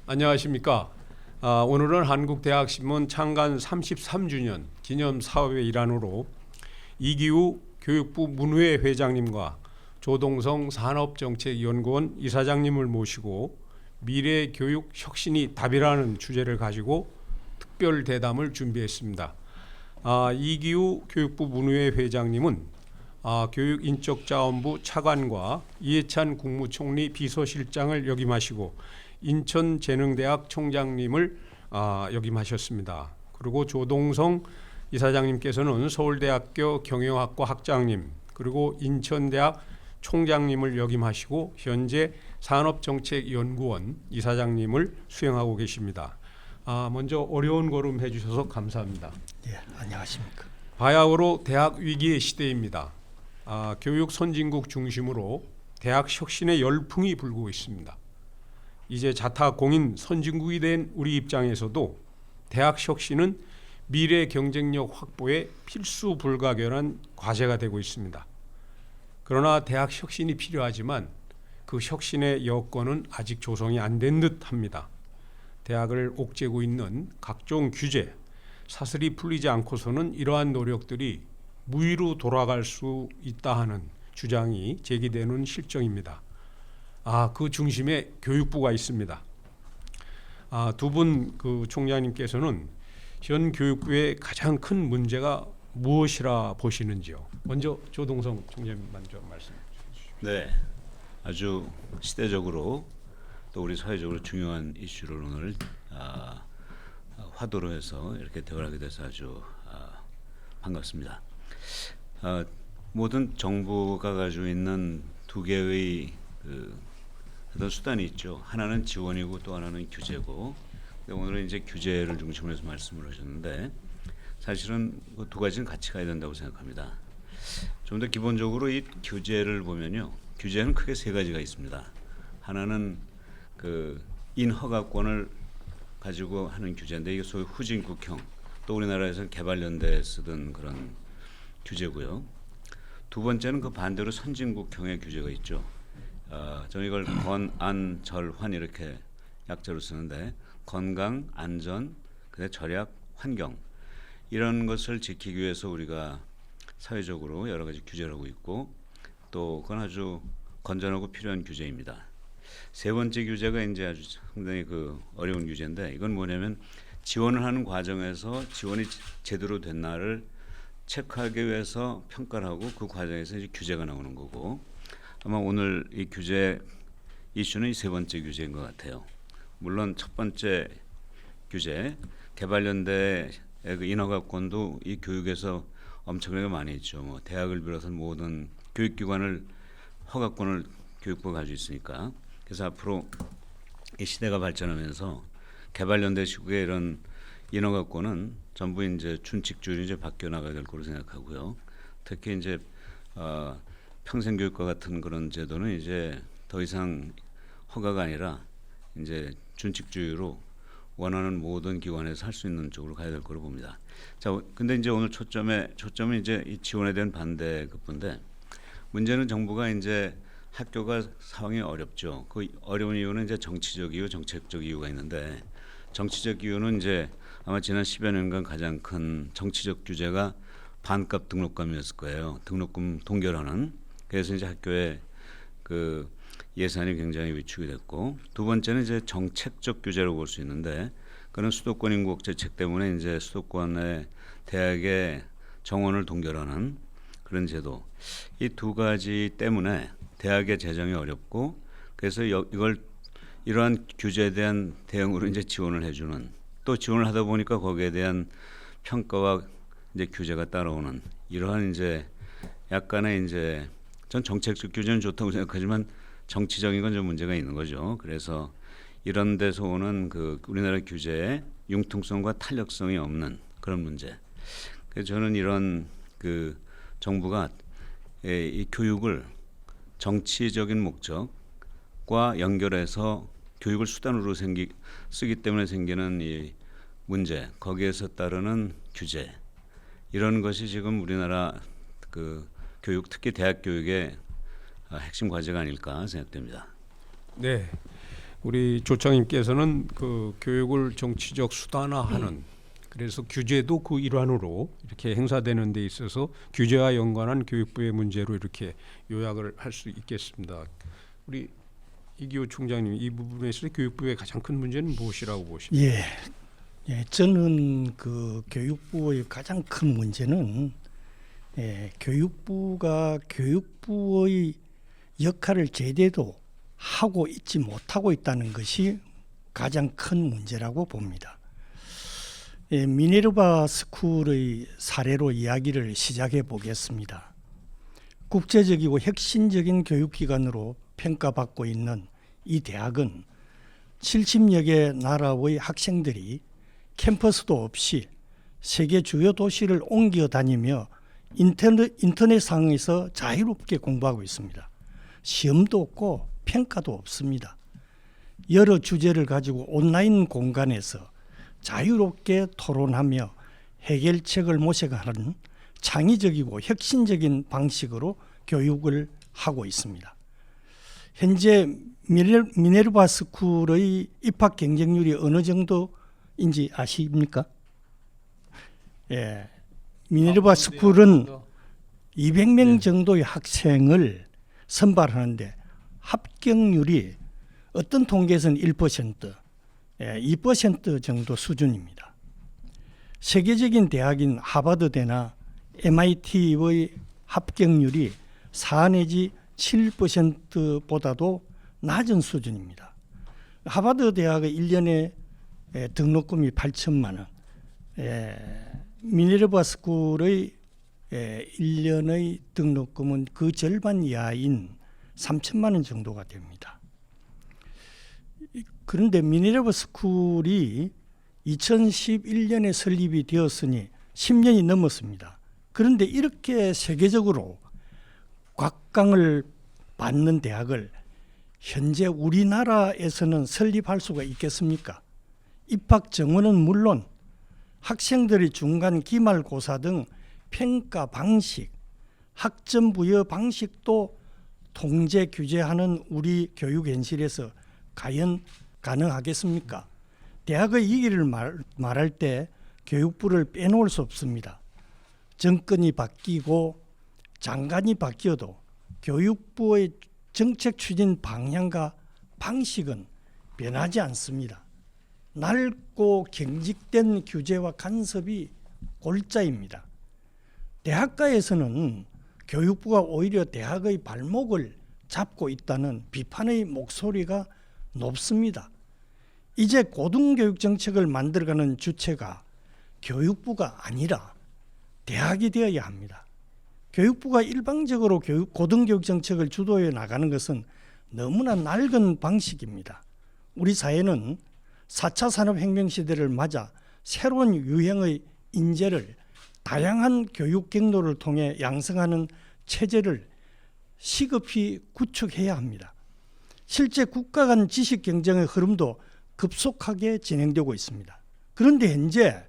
안녕하십니까. 오늘은 한국대학신문 창간 33주년 기념 사업의 일환으로 이기우 교육부 문후회 회장님과 조동성 산업정책연구원 이사장님을 모시고 미래 교육 혁신이 답이라는 주제를 가지고 특별 대담을 준비했습니다. 이기우 교육부 문후회 회장님은 교육인적자원부 차관과 이해찬 국무총리 비서실장을 역임하시고 인천재능대학 총장님을 역임하셨습니다. 그리고 조동성 이사장님께서는 서울대학교 경영학과 학장님 그리고 인천대학 총장님을 역임하시고 현재 산업정책연구원 이사장님을 수행하고 계십니다. 먼저 어려운 걸음 해주셔서 감사합니다. 예, 안녕하십니까. 바야흐로 대학 위기의 시대입니다. 교육 선진국 중심으로 대학 혁신의 열풍이 불고 있습니다. 이제 자타공인 선진국이 된 우리 입장에서도 대학 혁신은 미래 경쟁력 확보에 필수 불가결한 과제가 되고 있습니다. 그러나 대학 혁신이 필요하지만 그 혁신의 여건은 아직 조성이 안 된 듯합니다. 대학을 옥죄고 있는 각종 규제, 사슬이 풀리지 않고서는 이러한 노력들이 무위로 돌아갈 수 있다 하는 주장이 제기되는 실정입니다. 그 중심에 교육부가 있습니다. 두 분 그 총장님께서는 현 교육부의 가장 큰 문제가 무엇이라 보시는지요? 먼저 조동성 총장님 먼저 말씀해 주시죠. 네, 아주 시대적으로 또 우리 사회적으로 중요한 이슈를 오늘 화두로 해서 이렇게 대화를 하게 돼서 아주 반갑습니다. 모든 정부가 가지고 있는 두 개의 어떤 수단이 있죠. 하나는 지원이고 또 하나는 규제고. 근데 오늘은 이제 규제를 중심으로 해서 말씀을 하셨는데 사실은 그 두 가지는 같이 가야 된다고 생각합니다. 좀 더 기본적으로 이 규제를 보면요, 규제는 크게 세 가지가 있습니다. 하나는 그 인허가권을 가지고 하는 규제인데 이게 소위 후진국형, 또 우리나라에서는 개발연대에 쓰던 그런 규제고요. 두 번째는 그 반대로 선진국형의 규제가 있죠. 저는 이걸 건안 절환 이렇게 약자로 쓰는데 건강, 안전, 그다음에 절약, 환경 이런 것을 지키기 위해서 우리가 사회적으로 여러 가지 규제를 하고 있고 또 그건 아주 건전하고 필요한 규제입니다. 세 번째 규제가 이제 아주 상당히 그 어려운 규제인데 이건 뭐냐면 지원을 하는 과정에서 지원이 제대로 됐나를 체크하기 위해서 평가를 하고 그 과정에서 이제 규제가 나오는 거고 아마 오늘 이 규제 이슈는 이 세 번째 규제인 것 같아요. 물론 첫 번째 규제 개발연대의 그 인허가권도 이 교육에서 엄청나게 많이 있죠. 뭐 대학을 비롯한 모든 교육기관을 허가권을 교육부가 가지고 있으니까 그래서 앞으로 이 시대가 발전하면서 개발연대식의 이런 인허가권은 전부 이제 준칙주의로 이제 바뀌어 나가야 될 거로 생각하고요. 특히 이제 평생교육과 같은 그런 제도는 이제 더 이상 허가가 아니라 이제 준칙주의로 원하는 모든 기관에서 할 수 있는 쪽으로 가야 될 거로 봅니다. 자, 근데 이제 오늘 초점은 이제 이 지원에 대한 반대 급부인데 문제는 정부가 이제 학교가 상황이 어렵죠. 그 어려운 이유는 이제 정치적 이유, 정책적 이유가 있는데 정치적 이유는 이제 아마 지난 10여 년간 가장 큰 정치적 규제가 반값 등록금이었을 거예요. 등록금 동결하는. 그래서 이제 학교에 그 예산이 굉장히 위축이 됐고 두 번째는 이제 정책적 규제라고 볼 수 있는데 그런 수도권 인구 억제책 때문에 이제 수도권의 대학의 정원을 동결하는 그런 제도 이 두 가지 때문에 대학의 재정이 어렵고 그래서 이러한 규제에 대한 대응으로 이제 지원을 해주는 또 지원을 하다 보니까 거기에 대한 평가와 이제 규제가 따라오는 이러한 이제 약간의 이제 전 정책적 규제는 좋다고 생각하지만 정치적인 건 좀 문제가 있는 거죠. 그래서 이런 데서 오는 그 우리나라 규제의 융통성과 탄력성이 없는 그런 문제. 그래서 저는 이런 그 정부가 이 교육을 정치적인 목적과 연결해서 교육을 수단으로 쓰기 때문에 생기는 이 문제, 거기에서 따르는 규제 이런 것이 지금 우리나라 그 교육 특히 대학 교육의 핵심 과제가 아닐까 생각됩니다. 네, 우리 조장님께서는 그 교육을 정치적 수단화하는 그래서 규제도 그 일환으로 이렇게 행사되는 데 있어서 규제와 연관한 교육부의 문제로 이렇게 요약을 할 수 있겠습니다. 우리 이기호 총장님 이 부분에 있어서 교육부의 가장 큰 문제는 무엇이라고 보십니까? 저는 그 교육부의 가장 큰 문제는 교육부가 교육부의 역할을 제대로 하고 있지 못하고 있다는 것이 가장 큰 문제라고 봅니다. 미네르바 스쿨의 사례로 이야기를 시작해 보겠습니다. 국제적이고 혁신적인 교육기관으로 평가받고 있는 이 대학은 70여 개 나라의 학생들이 캠퍼스도 없이 세계 주요 도시를 옮겨 다니며 인터넷상에서 자유롭게 공부하고 있습니다. 시험도 없고 평가도 없습니다. 여러 주제를 가지고 온라인 공간에서 자유롭게 토론하며 해결책을 모색하는 창의적이고 혁신적인 방식으로 교육을 하고 있습니다. 현재 미네르바 스쿨의 입학 경쟁률이 어느 정도인지 아십니까? 미네르바 스쿨은 200명 정도의 학생을 선발하는데 합격률이 어떤 통계에서는 1%, 2% 정도 수준입니다. 세계적인 대학인 하버드대나 MIT의 합격률이 4 내지 7%보다도 낮은 수준입니다. 하버드 대학의 1년에 등록금이 8천만 원, 미네르바 스쿨의 1년의 등록금은 그 절반 이하인 3천만 원 정도가 됩니다. 그런데 미네르바 스쿨이 2011년에 설립이 되었으니 10년이 넘었습니다. 그런데 이렇게 세계적으로 곽강을 받는 대학을 현재 우리나라에서는 설립할 수가 있겠습니까? 입학 정원은 물론 학생들의 중간 기말고사 등 평가 방식, 학점 부여 방식도 통제 규제하는 우리 교육 현실에서 과연 가능하겠습니까? 대학의 이기를 말할 때 교육부를 빼놓을 수 없습니다. 정권이 바뀌고 장관이 바뀌어도 교육부의 정책 추진 방향과 방식은 변하지 않습니다. 낡고 경직된 규제와 간섭이 골자입니다. 대학가에서는 교육부가 오히려 대학의 발목을 잡고 있다는 비판의 목소리가 높습니다. 이제 고등교육 정책을 만들어가는 주체가 교육부가 아니라 대학이 되어야 합니다. 교육부가 일방적으로 고등교육 정책을 주도해 나가는 것은 너무나 낡은 방식입니다. 우리 사회는 4차 산업혁명 시대를 맞아 새로운 유형의 인재를 다양한 교육 경로를 통해 양성하는 체제를 시급히 구축해야 합니다. 실제 국가 간 지식 경쟁의 흐름도 급속하게 진행되고 있습니다. 그런데 현재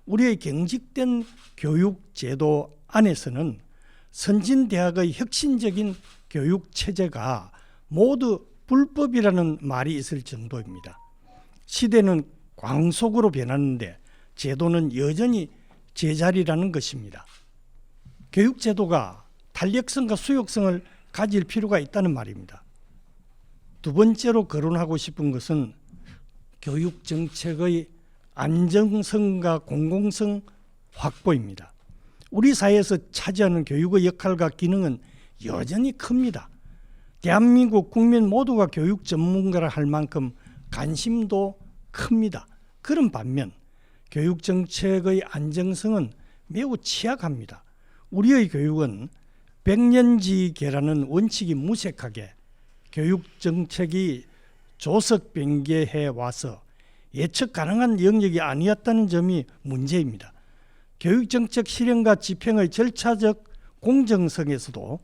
우리의 경직된 교육 제도 안에서는 선진대학의 혁신적인 교육 체제가 모두 불법이라는 말이 있을 정도입니다. 시대는 광속으로 변하는데 제도는 여전히 제자리라는 것입니다. 교육 제도가 탄력성과 수용성을 가질 필요가 있다는 말입니다. 두 번째로 거론하고 싶은 것은 교육 정책의 안정성과 공공성 확보입니다. 우리 사회에서 차지하는 교육의 역할과 기능은 여전히 큽니다. 대한민국 국민 모두가 교육 전문가라 할 만큼 관심도 큽니다. 그런 반면 교육 정책의 안정성은 매우 취약합니다. 우리의 교육은 백년지계라는 원칙이 무색하게 교육 정책이 조석 변개해 와서 예측 가능한 영역이 아니었다는 점이 문제입니다. 교육정책 실행과 집행의 절차적 공정성에서도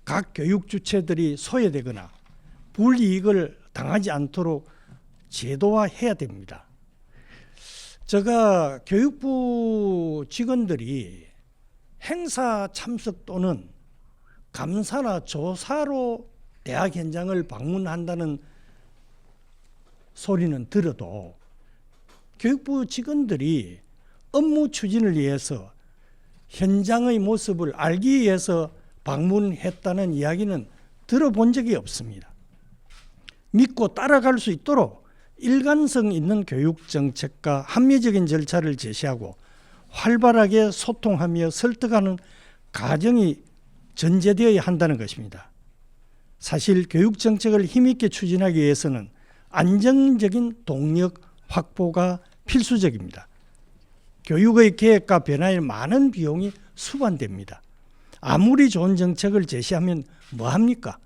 각 교육 주체들이 소외되거나 불이익을 당하지 않도록 제도화해야 됩니다. 제가 교육부 직원들이 행사 참석 또는 감사나 조사로 대학 현장을 방문한다는 소리는 들어도 교육부 직원들이 업무 추진을 위해서 현장의 모습을 알기 위해서 방문했다는 이야기는 들어본 적이 없습니다. 믿고 따라갈 수 있도록 일관성 있는 교육 정책과 합리적인 절차를 제시하고 활발하게 소통하며 설득하는 과정이 전제되어야 한다는 것입니다. 사실 교육 정책을 힘있게 추진하기 위해서는 안정적인 동력 확보가 필수적입니다. 교육의 계획과 변화에 많은 비용이 수반됩니다. 아무리 좋은 정책을 제시하면 뭐합니까?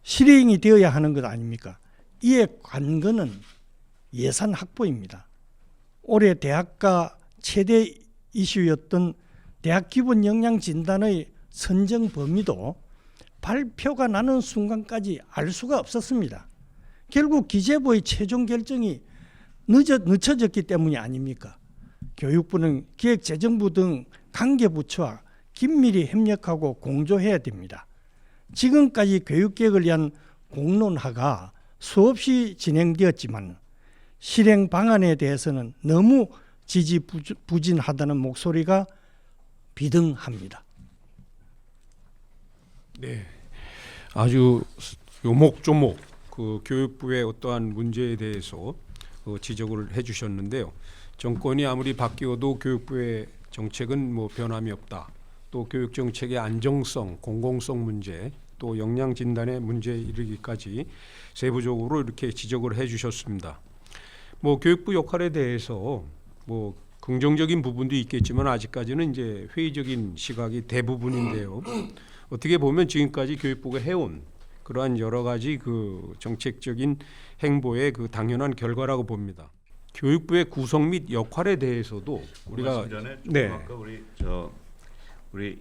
실행이 되어야 하는 것 아닙니까? 이에 관건은 예산 확보입니다. 올해 대학가 최대 이슈였던 대학 기본 역량 진단의 선정 범위도 발표가 나는 순간까지 알 수가 없었습니다. 결국 기재부의 최종 결정이 늦춰졌기 때문이 아닙니까? 교육부는 기획재정부 등 관계부처와 긴밀히 협력하고 공조해야 됩니다. 지금까지 교육개혁을 위한 공론화가 수없이 진행되었지만 실행 방안에 대해서는 너무 지지부진하다는 목소리가 비등합니다. 네, 아주 요목조목 그 교육부의 어떠한 문제에 대해서 지적을 해주셨는데요. 정권이 아무리 바뀌어도 교육부의 정책은 뭐 변함이 없다. 또 교육 정책의 안정성, 공공성 문제, 또 역량 진단의 문제에 이르기까지 세부적으로 이렇게 지적을 해주셨습니다. 뭐 교육부 역할에 대해서 뭐 긍정적인 부분도 있겠지만 아직까지는 이제 회의적인 시각이 대부분인데요. 어떻게 보면 지금까지 교육부가 해온 그러한 여러 가지 그 정책적인 행보의 그 당연한 결과라고 봅니다. 교육부의 구성 및 역할에 대해서도 우리가 네. 아까 우리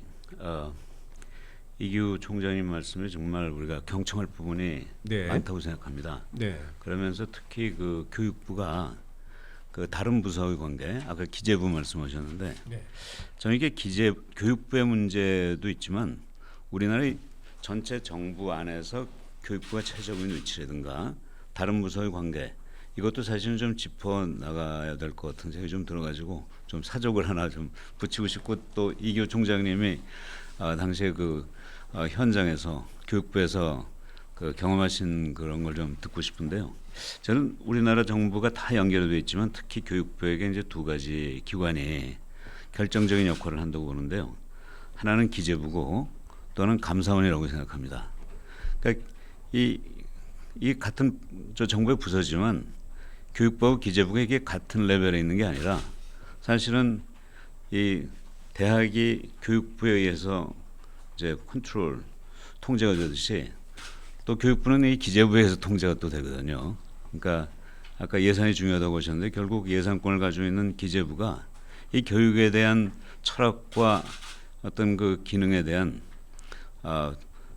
이규 총장님 말씀에 정말 우리가 경청할 부분이 네. 많다고 생각합니다. 네. 그러면서 특히 그 교육부가 그 다른 부서의 관계, 아까 기재부 말씀하셨는데, 네. 저는 이게 교육부의 문제도 있지만 우리나라의 전체 정부 안에서 교육부가 최적인 위치라든가 다른 부서의 관계, 이것도 사실은 좀 짚어 나가야 될 것 같은 생각이 좀 들어가지고 좀 사족을 하나 좀 붙이고 싶고, 또 이규 총장님이 당시에 그 현장에서 교육부에서 그 경험하신 그런 걸 좀 듣고 싶은데요. 저는 우리나라 정부가 다 연결되어 있지만 특히 교육부에게 이제 두 가지 기관이 결정적인 역할을 한다고 보는데요. 하나는 기재부고 또는 감사원이라고 생각합니다. 그러니까 이 같은 정부의 부서지만 교육부하고 기재부가 이게 같은 레벨에 있는 게 아니라 사실은 이 대학이 교육부에 의해서 이제 통제가 되듯이 또 교육부는 이 기재부에 의해서 통제가 또 되거든요. 그러니까 아까 예산이 중요하다고 하셨는데 결국 예산권을 가지고 있는 기재부가 이 교육에 대한 철학과 어떤 그 기능에 대한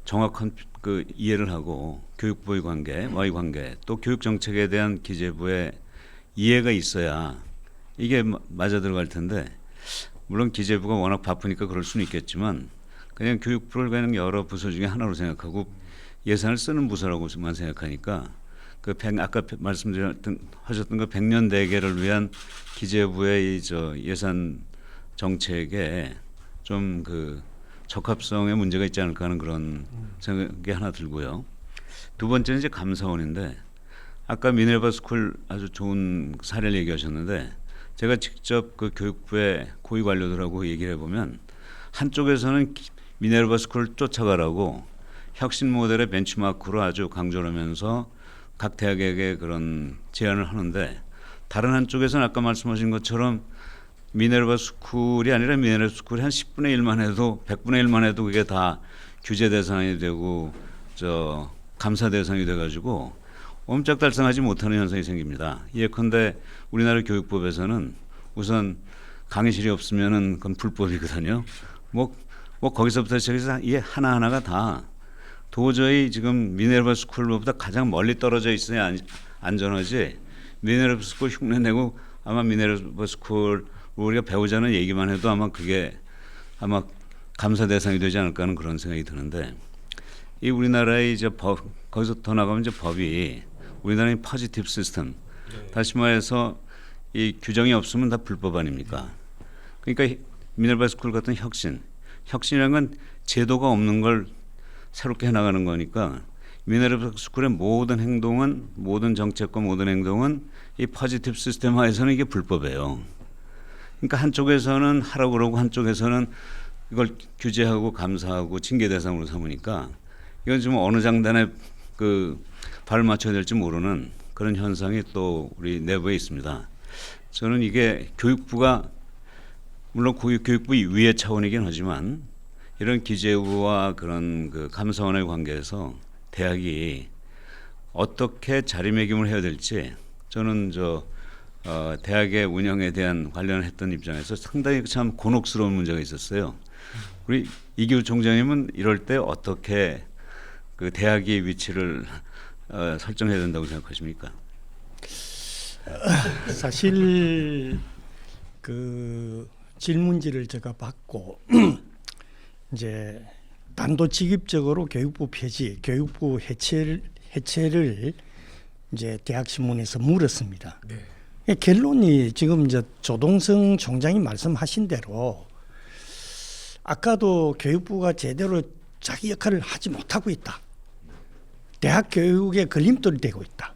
정확한 그 이해를 하고 교육부의 관계와의 관계 또 교육 정책에 대한 기재부의 이해가 있어야 이게 맞아 들어갈 텐데 물론 기재부가 워낙 바쁘니까 그럴 수는 있겠지만 그냥 교육부를 그냥 여러 부서 중에 하나로 생각하고 예산을 쓰는 부서라고만 생각하니까 그 아까 하셨던 그 100년 대계를 위한 기재부의 예산 정책에 좀 그 적합성에 문제가 있지 않을까 하는 그런 생각이 하나 들고요. 두 번째는 이제 감사원인데 아까 미네르바 스쿨 아주 좋은 사례를 얘기하셨는데 제가 직접 그 교육부의 고위 관료들하고 얘기를 해보면 한쪽에서는 미네르바 스쿨을 쫓아가라고 혁신 모델의 벤치마크로 아주 강조를 하면서 각 대학에게 그런 제안을 하는데 다른 한쪽에서는 아까 말씀하신 것처럼 미네르바 스쿨이 아니라 미네르바 스쿨이 한 10분의 1만 해도 100분의 1만 해도 그게 다 규제 대상이 되고 감사 대상이 돼가지고 옴짝달싹하지 못하는 현상이 생깁니다. 예컨대 우리나라 교육법에서는 우선 강의실이 없으면은 그건 불법이거든요. 뭐 거기서부터 시작해서 이게 하나하나가 다 도저히 지금 미네르바 스쿨로부터 가장 멀리 떨어져 있어야 안전하지 미네르바 스쿨 흉내내고 아마 미네르바 스쿨 우리가 배우자는 얘기만 해도 아마 그게 아마 감사 대상이 되지 않을까 하는 그런 생각이 드는데 이 우리나라의 이제 거기서 더 나가면 이제 법이 우리나라는 포지티브 시스템. 다시 말해서 이 규정이 없으면 다 불법 아닙니까? 그러니까 미네르바 스쿨 같은 혁신이라는 건 제도가 없는 걸 새롭게 해나가는 거니까 미네르바 스쿨의 모든 행동은 모든 정책과 모든 행동은 이 포지티브 시스템 하에서는 이게 불법이에요. 그러니까 한쪽에서는 하라고 그러고 한쪽에서는 이걸 규제하고 감사하고 징계 대상으로 삼으니까 이건 좀 어느 장단에 그 발을 맞춰야 될지 모르는 그런 현상이 또 우리 내부에 있습니다. 저는 이게 교육부가 물론 교육부 위의 차원이긴 하지만 이런 기재부와 그런 그 감사원의 관계에서 대학이 어떻게 자리매김을 해야 될지 저는 대학의 운영에 대한 관련했던 입장에서 상당히 참 곤혹스러운 문제가 있었어요. 우리 이기우 총장님은 이럴 때 어떻게 그 대학의 위치를 설정해야 된다고 생각하십니까? 사실 그 질문지를 제가 받고 이제 단도직입적으로 교육부 폐지, 교육부 해체를 이제 대학신문에서 물었습니다. 네. 결론이 지금 이제 조동성 총장이 말씀하신 대로 아까도 교육부가 제대로 자기 역할을 하지 못하고 있다. 대학 교육에 걸림돌이 되고 있다.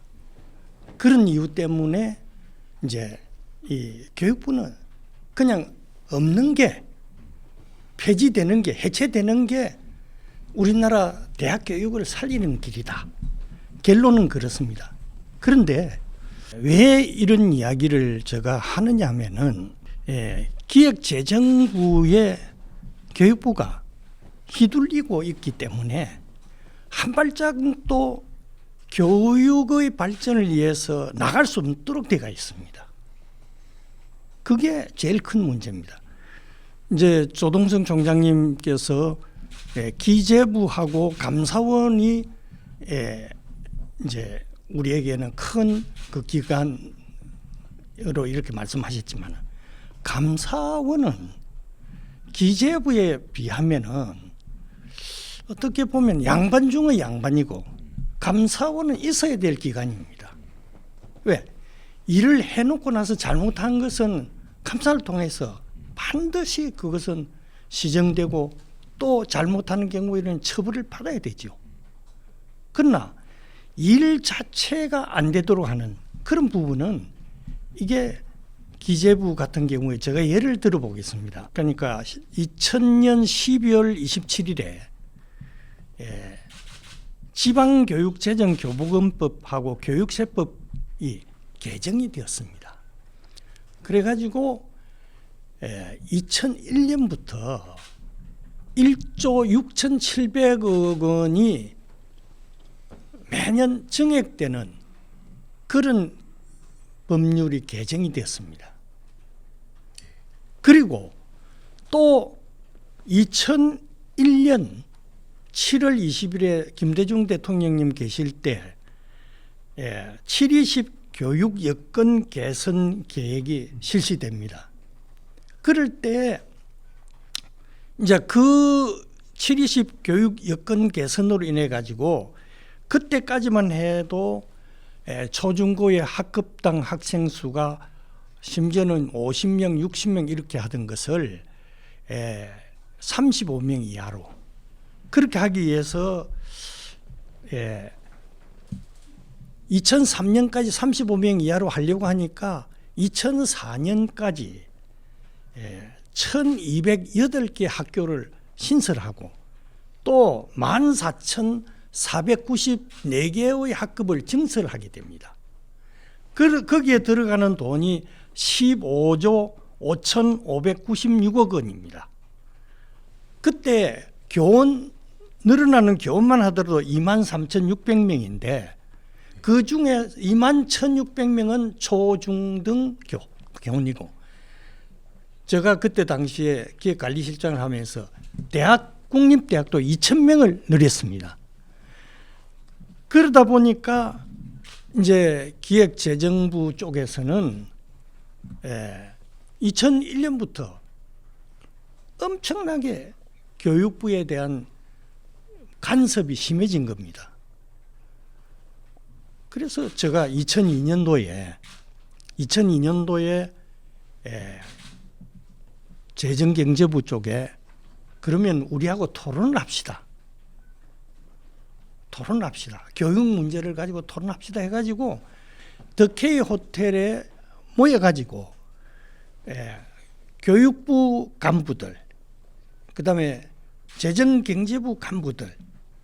그런 이유 때문에 이제 이 교육부는 그냥 없는 게 폐지되는 게 해체되는 게 우리나라 대학 교육을 살리는 길이다. 결론은 그렇습니다. 그런데 왜 이런 이야기를 제가 하느냐 하면은 기획재정부의 교육부가 휘둘리고 있기 때문에 한 발짝도 교육의 발전을 위해서 나갈 수 없도록 되어 있습니다. 그게 제일 큰 문제입니다. 이제 조동성 총장님께서 기재부하고 감사원이 이제 우리에게는 큰 그 기관으로 이렇게 말씀하셨지만 감사원은 기재부에 비하면은 어떻게 보면 양반 중의 양반이고 감사원은 있어야 될 기관입니다. 왜? 일을 해놓고 나서 잘못한 것은 감사를 통해서 반드시 그것은 시정되고 또 잘못하는 경우에는 처벌을 받아야 되죠. 그러나 일 자체가 안 되도록 하는 그런 부분은 이게 기재부 같은 경우에 제가 예를 들어 보겠습니다. 그러니까 2000년 12월 27일에 지방교육재정교부금법하고 교육세법이 개정이 되었습니다. 그래가지고 2001년부터 1조 6,700억 원이 매년 증액되는 그런 법률이 개정이 되었습니다. 그리고 또 2001년 7월 20일에 김대중 대통령님 계실 때 7.20 교육 여건 개선 계획이 실시됩니다. 그럴 때 이제 그 7.20 교육 여건 개선으로 인해 가지고 그때까지만 해도 초중고의 학급당 학생 수가 심지어는 50명, 60명 이렇게 하던 것을 35명 이하로 그렇게 하기 위해서 2003년까지 35명 이하로 하려고 하니까 2004년까지 1208개 학교를 신설하고 또 14,494개의 학급을 증설하게 됩니다. 거기에 들어가는 돈이 15조 5,596억 원입니다. 그때 늘어나는 교원만 하더라도 23,600명인데 그 중에 21,600명은 초중등 교원이고 제가 그때 당시에 기획관리실장을 하면서 국립대학도 2,000명을 늘렸습니다. 그러다 보니까 이제 기획재정부 쪽에서는 2001년부터 엄청나게 교육부에 대한 간섭이 심해진 겁니다. 그래서 제가 2002년도에 재정경제부 쪽에 그러면 우리하고 토론을 합시다. 교육 문제를 가지고 토론합시다 해가지고 더케이 호텔에 모여가지고 교육부 간부들, 그다음에 재정경제부 간부들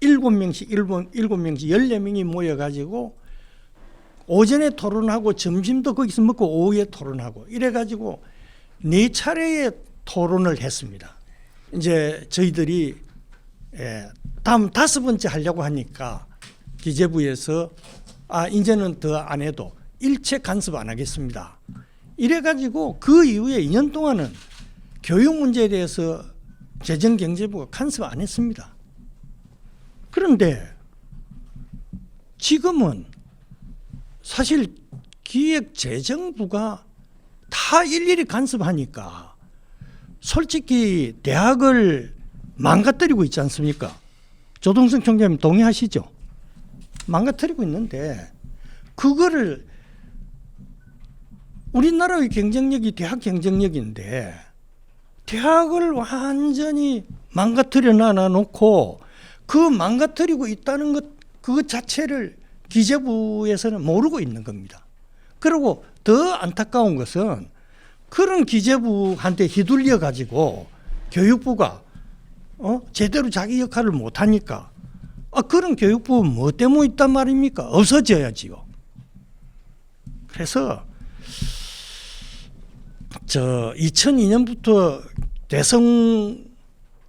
7명씩 14명이 모여가지고 오전에 토론하고 점심도 거기서 먹고 오후에 토론하고 이래가지고 4차례의 토론을 했습니다. 이제 저희들이 다음 5번째 하려고 하니까 기재부에서 이제는 더 안 해도 일체 간섭 안 하겠습니다. 이래가지고 그 이후에 2년 동안은 교육 문제에 대해서 재정경제부가 간섭 안 했습니다. 그런데 지금은 사실 기획재정부가 다 일일이 간섭하니까 솔직히 대학을 망가뜨리고 있지 않습니까? 조동성 총장님 동의하시죠? 망가뜨리고 있는데 그거를 우리나라의 경쟁력이 대학 경쟁력인데 대학을 완전히 망가뜨려 놔놓고 그 망가뜨리고 있다는 것 그것 자체를 기재부에서는 모르고 있는 겁니다. 그리고 더 안타까운 것은 그런 기재부한테 휘둘려 가지고 교육부가 제대로 자기 역할을 못하니까 그런 교육부 뭐 때문에 있단 말입니까? 없어져야지요. 그래서 2002년부터 대선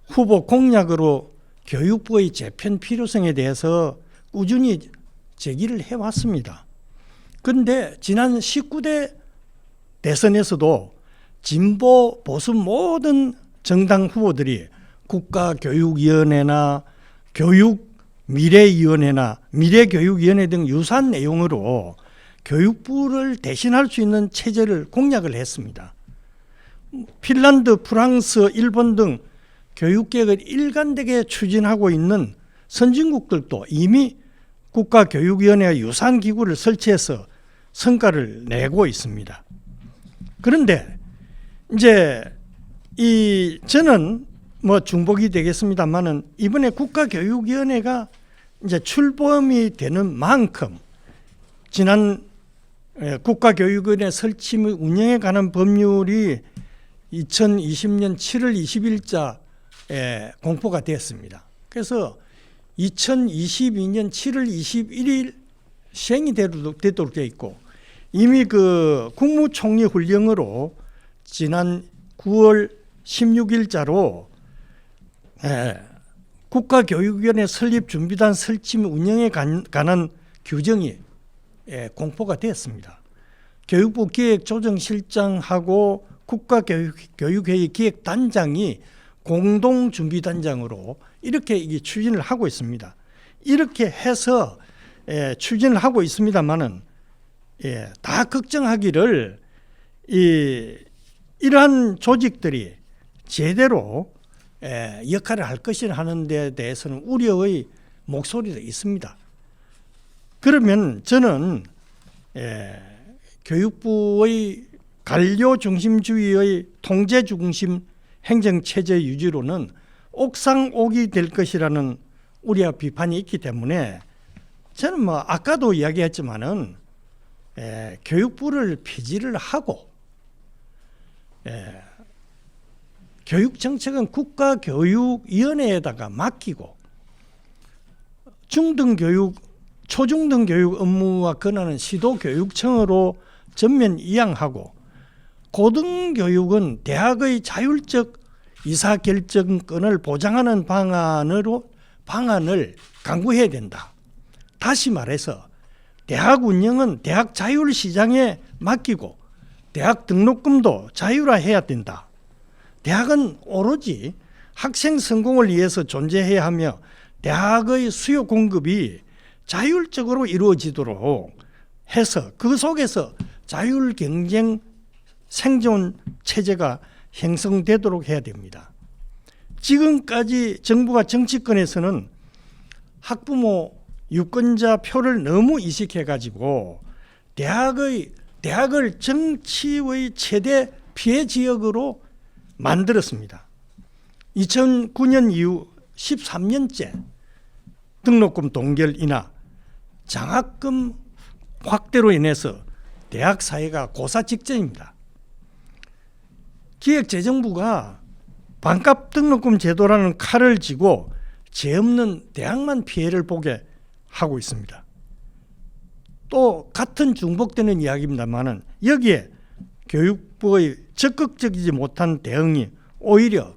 후보 공약으로 교육부의 재편 필요성에 대해서 꾸준히 제기를 해왔습니다. 그런데 지난 19대 대선에서도 진보 보수 모든 정당 후보들이 국가교육위원회나 교육미래위원회나 미래교육위원회 등 유사한 내용으로 교육부를 대신할 수 있는 체제를 공약을 했습니다. 핀란드, 프랑스, 일본 등 교육개혁을 일관되게 추진하고 있는 선진국들도 이미 국가교육위원회와 유사한 기구를 설치해서 성과를 내고 있습니다. 그런데 이제 저는 중복이 되겠습니다만은 이번에 국가교육위원회가 이제 출범이 되는 만큼 지난 국가교육위원회 설치 및 운영에 관한 법률이 2020년 7월 20일자에 공포가 되었습니다. 그래서 2022년 7월 21일 시행이 되도록 되어 있고 이미 그 국무총리 훈령으로 지난 9월 16일자로 국가교육위원회 설립준비단 설치 및 운영에 관한 규정이 공포가 되었습니다. 교육부 기획조정실장하고 국가교육회의 기획단장이 공동준비단장으로 이렇게 추진을 하고 있습니다. 이렇게 해서 추진을 하고 있습니다만은 다 걱정하기를 이러한 조직들이 제대로 역할을 할 것이라 하는 데 대해서는 우려의 목소리도 있습니다. 그러면 저는 교육부의 관료 중심주의의 통제 중심 행정체제 유지로는 옥상옥이 될 것이라는 우려와 비판이 있기 때문에 저는 아까도 이야기했지만은 교육부를 폐지를 하고 교육정책은 국가교육위원회에다가 맡기고 중등교육, 초중등교육 업무와 권한은 시도교육청으로 전면 이양하고 고등교육은 대학의 자율적 의사결정권을 보장하는 방안을 강구해야 된다. 다시 말해서 대학 운영은 대학 자율시장에 맡기고 대학 등록금도 자율화해야 된다. 대학은 오로지 학생 성공을 위해서 존재해야 하며 대학의 수요 공급이 자율적으로 이루어지도록 해서 그 속에서 자율 경쟁 생존 체제가 형성되도록 해야 됩니다. 지금까지 정부가 정치권에서는 학부모 유권자 표를 너무 이식해가지고 대학을 정치의 최대 피해 지역으로 만들었습니다. 2009년 이후 13년째 등록금 동결 인하, 장학금 확대로 인해서 대학 사회가 고사 직전입니다. 기획재정부가 반값 등록금 제도라는 칼을 쥐고 죄 없는 대학만 피해를 보게 하고 있습니다. 또 같은 중복되는 이야기입니다만은 여기에 교육부의 적극적이지 못한 대응이 오히려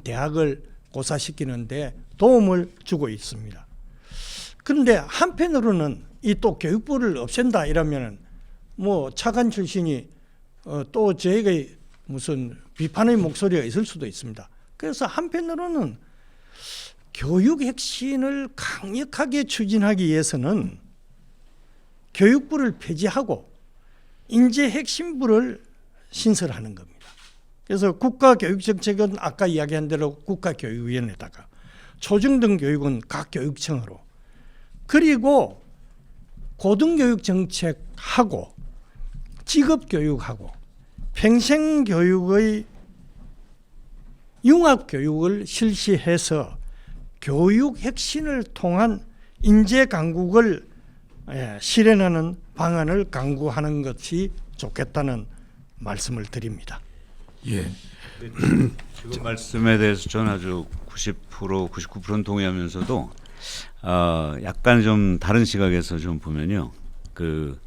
대학을 고사시키는데 도움을 주고 있습니다. 그런데 한편으로는 이 또 교육부를 없앤다 이러면은 뭐 차관 출신이 또 저에게 무슨 비판의 목소리가 있을 수도 있습니다. 그래서 한편으로는 교육 혁신을 강력하게 추진하기 위해서는 교육부를 폐지하고 인재 핵심부를 신설하는 겁니다. 그래서 국가교육정책은 아까 이야기한 대로 국가교육위원회에다가 초중등 교육은 각 교육청으로, 그리고 고등교육정책하고 직업교육하고 평생교육의 융합교육을 실시해서 교육 혁신을 통한 인재 강국을 실현하는 방안을 강구하는 것이 좋겠다는 말씀을 드립니다. 예. 지금 말씀에 대해서 저는 아주 90%, 99%는 동의하면서도 약간 좀 다른 시각에서 좀 보면요, 그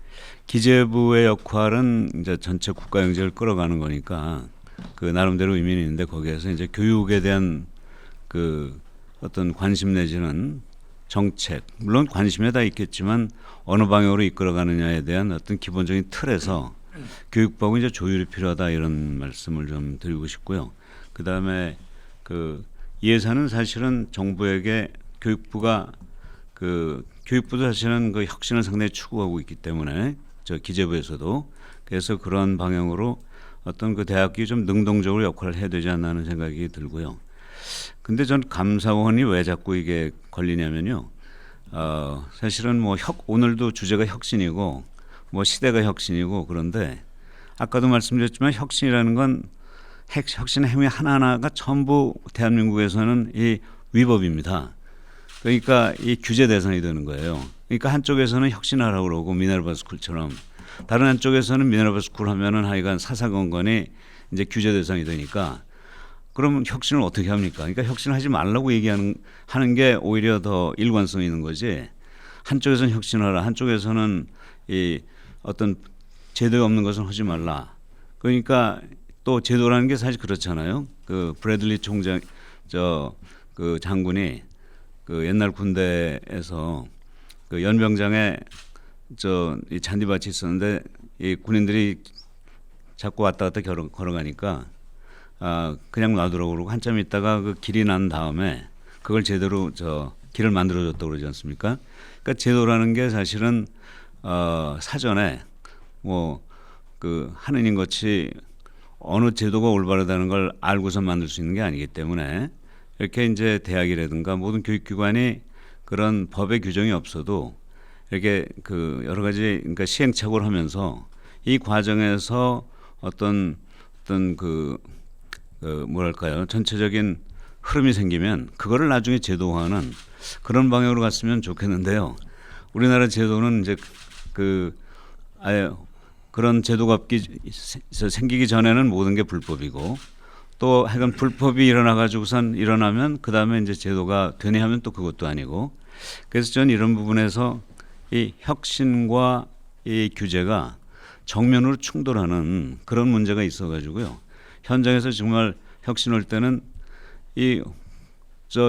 기재부의 역할은 이제 전체 국가 경제를 끌어가는 거니까 그 나름대로 의미는 있는데 거기에서 이제 교육에 대한 그 어떤 관심 내지는 정책, 물론 관심에 다 있겠지만 어느 방향으로 이끌어가느냐에 대한 어떤 기본적인 틀에서 교육부하고 이제 조율이 필요하다 이런 말씀을 좀 드리고 싶고요. 그 다음에 그 예산은 사실은 정부에게 교육부도 사실은 그 혁신을 상당히 추구하고 있기 때문에 저 기재부에서도 그래서 그런 방향으로 어떤 그 대학이 좀 능동적으로 역할을 해야 되지 않나 하는 생각이 들고요. 근데 전 감사원이 왜 자꾸 이게 걸리냐면요. 사실은 뭐 오늘도 주제가 혁신이고 뭐 시대가 혁신이고 그런데 아까도 말씀드렸지만 혁신이라는 건 혁신의 행위 하나하나가 전부 대한민국에서는 이 위법입니다. 그러니까 이 규제 대상이 되는 거예요. 그러니까 한쪽에서는 혁신하라고 그러고 미네르바 스쿨처럼 다른 한쪽에서는 미네르바 스쿨 하면은 하여간 사사건건이 이제 규제 대상이 되니까 그러면 혁신을 어떻게 합니까? 그러니까 혁신하지 말라고 하는 게 오히려 더 일관성 있는 거지. 한쪽에서는 혁신하라, 한쪽에서는 이 어떤 제도가 없는 것은 하지 말라. 그러니까 또 제도라는 게 사실 그렇잖아요. 그 브래들리 총장 그 장군이 그 옛날 군대에서 그 연병장에 이 잔디밭이 있었는데 이 군인들이 자꾸 왔다 갔다 걸어가니까 그냥 놔두라고 그러고 한참 있다가 그 길이 난 다음에 그걸 제대로 길을 만들어줬다고 그러지 않습니까? 그러니까 제도라는 게 사실은 사전에 뭐 그 하느님 같이 어느 제도가 올바르다는 걸 알고서 만들 수 있는 게 아니기 때문에 이렇게 이제 대학이라든가 모든 교육기관이 그런 법의 규정이 없어도 이렇게 그 여러 가지 그러니까 시행착오를 하면서 이 과정에서 어떤 뭐랄까요, 전체적인 흐름이 생기면 그거를 나중에 제도화하는 그런 방향으로 갔으면 좋겠는데요. 우리나라 제도는 이제 아예 그런 제도가 생기기 전에는 모든 게 불법이고 또 하여간 불법이 일어나면 그 다음에 이제 제도가 되네 하면 또 그것도 아니고 그래서 저는 이런 부분에서 이 혁신과 이 규제가 정면으로 충돌하는 그런 문제가 있어가지고요. 현장에서 정말 혁신 올 때는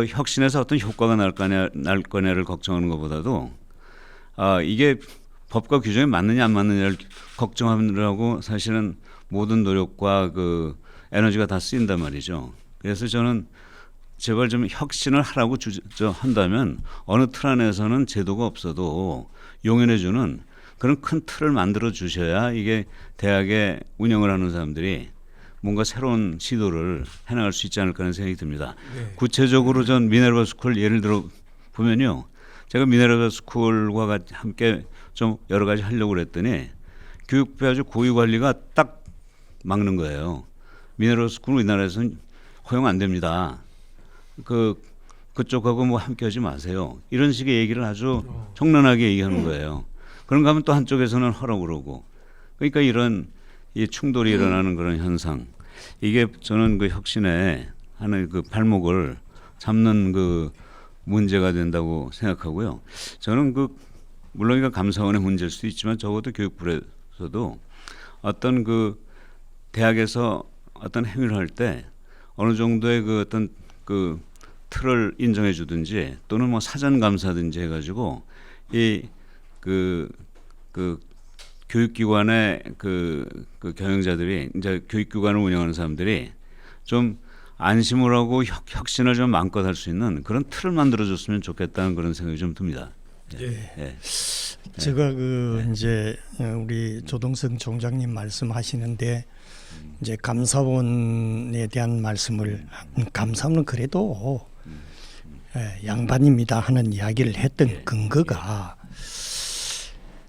혁신에서 어떤 효과가 날 거냐를 걱정하는 것보다도 이게 법과 규정에 맞느냐 안 맞느냐를 걱정하느라고 사실은 모든 노력과 그 에너지가 다 쓰인단 말이죠. 그래서 저는 제발 좀 혁신을 하라고 한다면 어느 틀 안에서는 제도가 없어도 용인해주는 그런 큰 틀을 만들어 주셔야 이게 대학에 운영을 하는 사람들이 뭔가 새로운 시도를 해나갈 수 있지 않을까 하는 생각이 듭니다. 네. 구체적으로 전 미네르바 스쿨 예를 들어 보면요. 제가 미네랄 스쿨과 함께 좀 여러 가지 하려고 그랬더니 교육부에 아주 고위 관리가 딱 막는 거예요. 미네랄 스쿨 우리나라에서는 허용 안 됩니다. 그쪽하고 뭐 함께하지 마세요. 이런 식의 얘기를 아주 정론하게 얘기하는 거예요. 그런가 하면 또 한쪽에서는 하라고 그러고. 그러니까 이런 이 충돌이 일어나는 그런 현상. 이게 저는 그 혁신에 하는 그 발목을 잡는 그 문제가 된다고 생각하고요. 저는 물론 이건 감사원의 문제일 수도 있지만 적어도 교육부에서도 어떤 그 대학에서 어떤 행위를 할 때 어느 정도의 그 어떤 그 틀을 인정해 주든지 또는 뭐 사전 감사든지 해가지고 이 교육기관의 그 경영자들이 이제 교육기관을 운영하는 사람들이 좀 안심을 하고 혁신을 좀 마음껏 할 수 있는 그런 틀을 만들어줬으면 좋겠다는 그런 생각이 좀 듭니다. 예. 예. 제가 이제 우리 조동성 총장님 말씀하시는데 이제 감사원에 대한 말씀을 감사원은 그래도 양반입니다 하는 이야기를 했던 근거가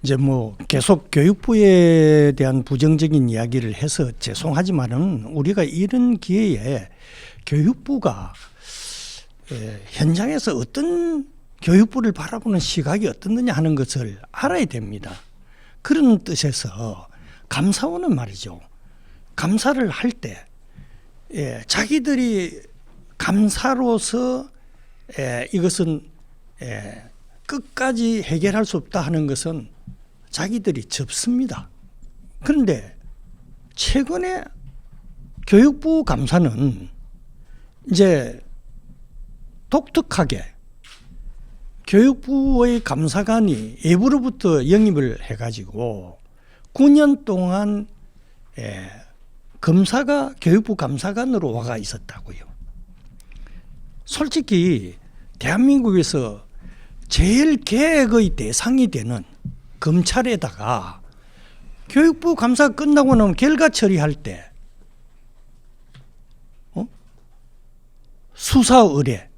이제 뭐 계속 교육부에 대한 부정적인 이야기를 해서 죄송하지만은 우리가 이런 기회에 교육부가 현장에서 어떤 교육부를 바라보는 시각이 어떻느냐 하는 것을 알아야 됩니다. 그런 뜻에서 감사원은 말이죠. 감사를 할 때 자기들이 감사로서 이것은 끝까지 해결할 수 없다 하는 것은 자기들이 접습니다. 그런데 최근에 교육부 감사는 이제 독특하게 교육부의 감사관이 외부로부터 영입을 해가지고 9년 동안 검사가 교육부 감사관으로 와가 있었다고요. 솔직히 대한민국에서 제일 계획의 대상이 되는 검찰에다가 교육부 감사 끝나고 나면 결과 처리할 때 수사 의뢰,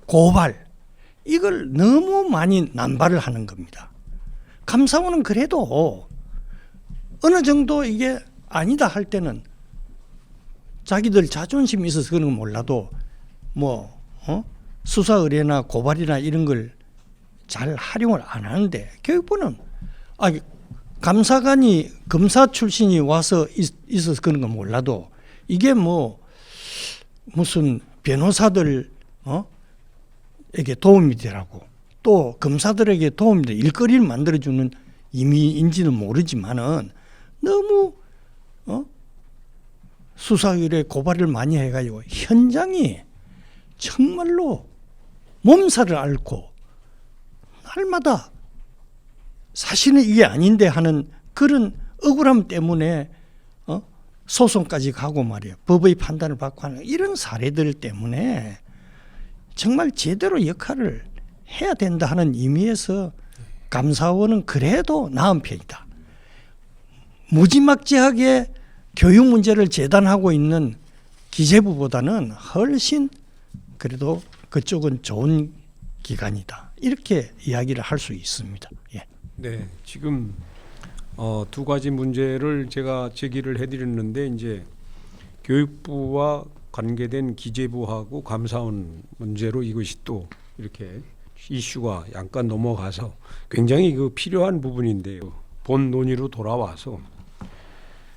고발 이걸 너무 많이 남발을 하는 겁니다. 감사원은 그래도 어느 정도 이게 아니다 할 때는 자기들 자존심이 있어서 그런 건 몰라도 수사 의뢰나 고발이나 이런 걸 잘 활용을 안 하는데 교육부는 감사관이 검사 출신이 와서 있어서 그런 건 몰라도 이게 무슨 변호사들 에게 도움이 되라고 또 검사들에게 도움이 돼 일거리를 만들어주는 의미인지는 모르지만은 너무 수사 의뢰 고발을 많이 해가지고 현장이 정말로 몸살을 앓고 날마다 사실은 이게 아닌데 하는 그런 억울함 때문에 소송까지 가고 말이에요. 법의 판단을 받고 하는 이런 사례들 때문에 정말 제대로 역할을 해야 된다 하는 의미에서 감사원은 그래도 나은 편이다. 무지막지하게 교육 문제를 재단하고 있는 기재부보다는 훨씬 그래도 그쪽은 좋은 기관이다. 이렇게 이야기를 할 수 있습니다. 예. 네, 지금 두 가지 문제를 제가 제기를 해드렸는데 이제 교육부와 관계된 기재부하고 감사원 문제로 이것이 또 이렇게 이슈가 약간 넘어가서 굉장히 필요한 부분인데요. 본 논의로 돌아와서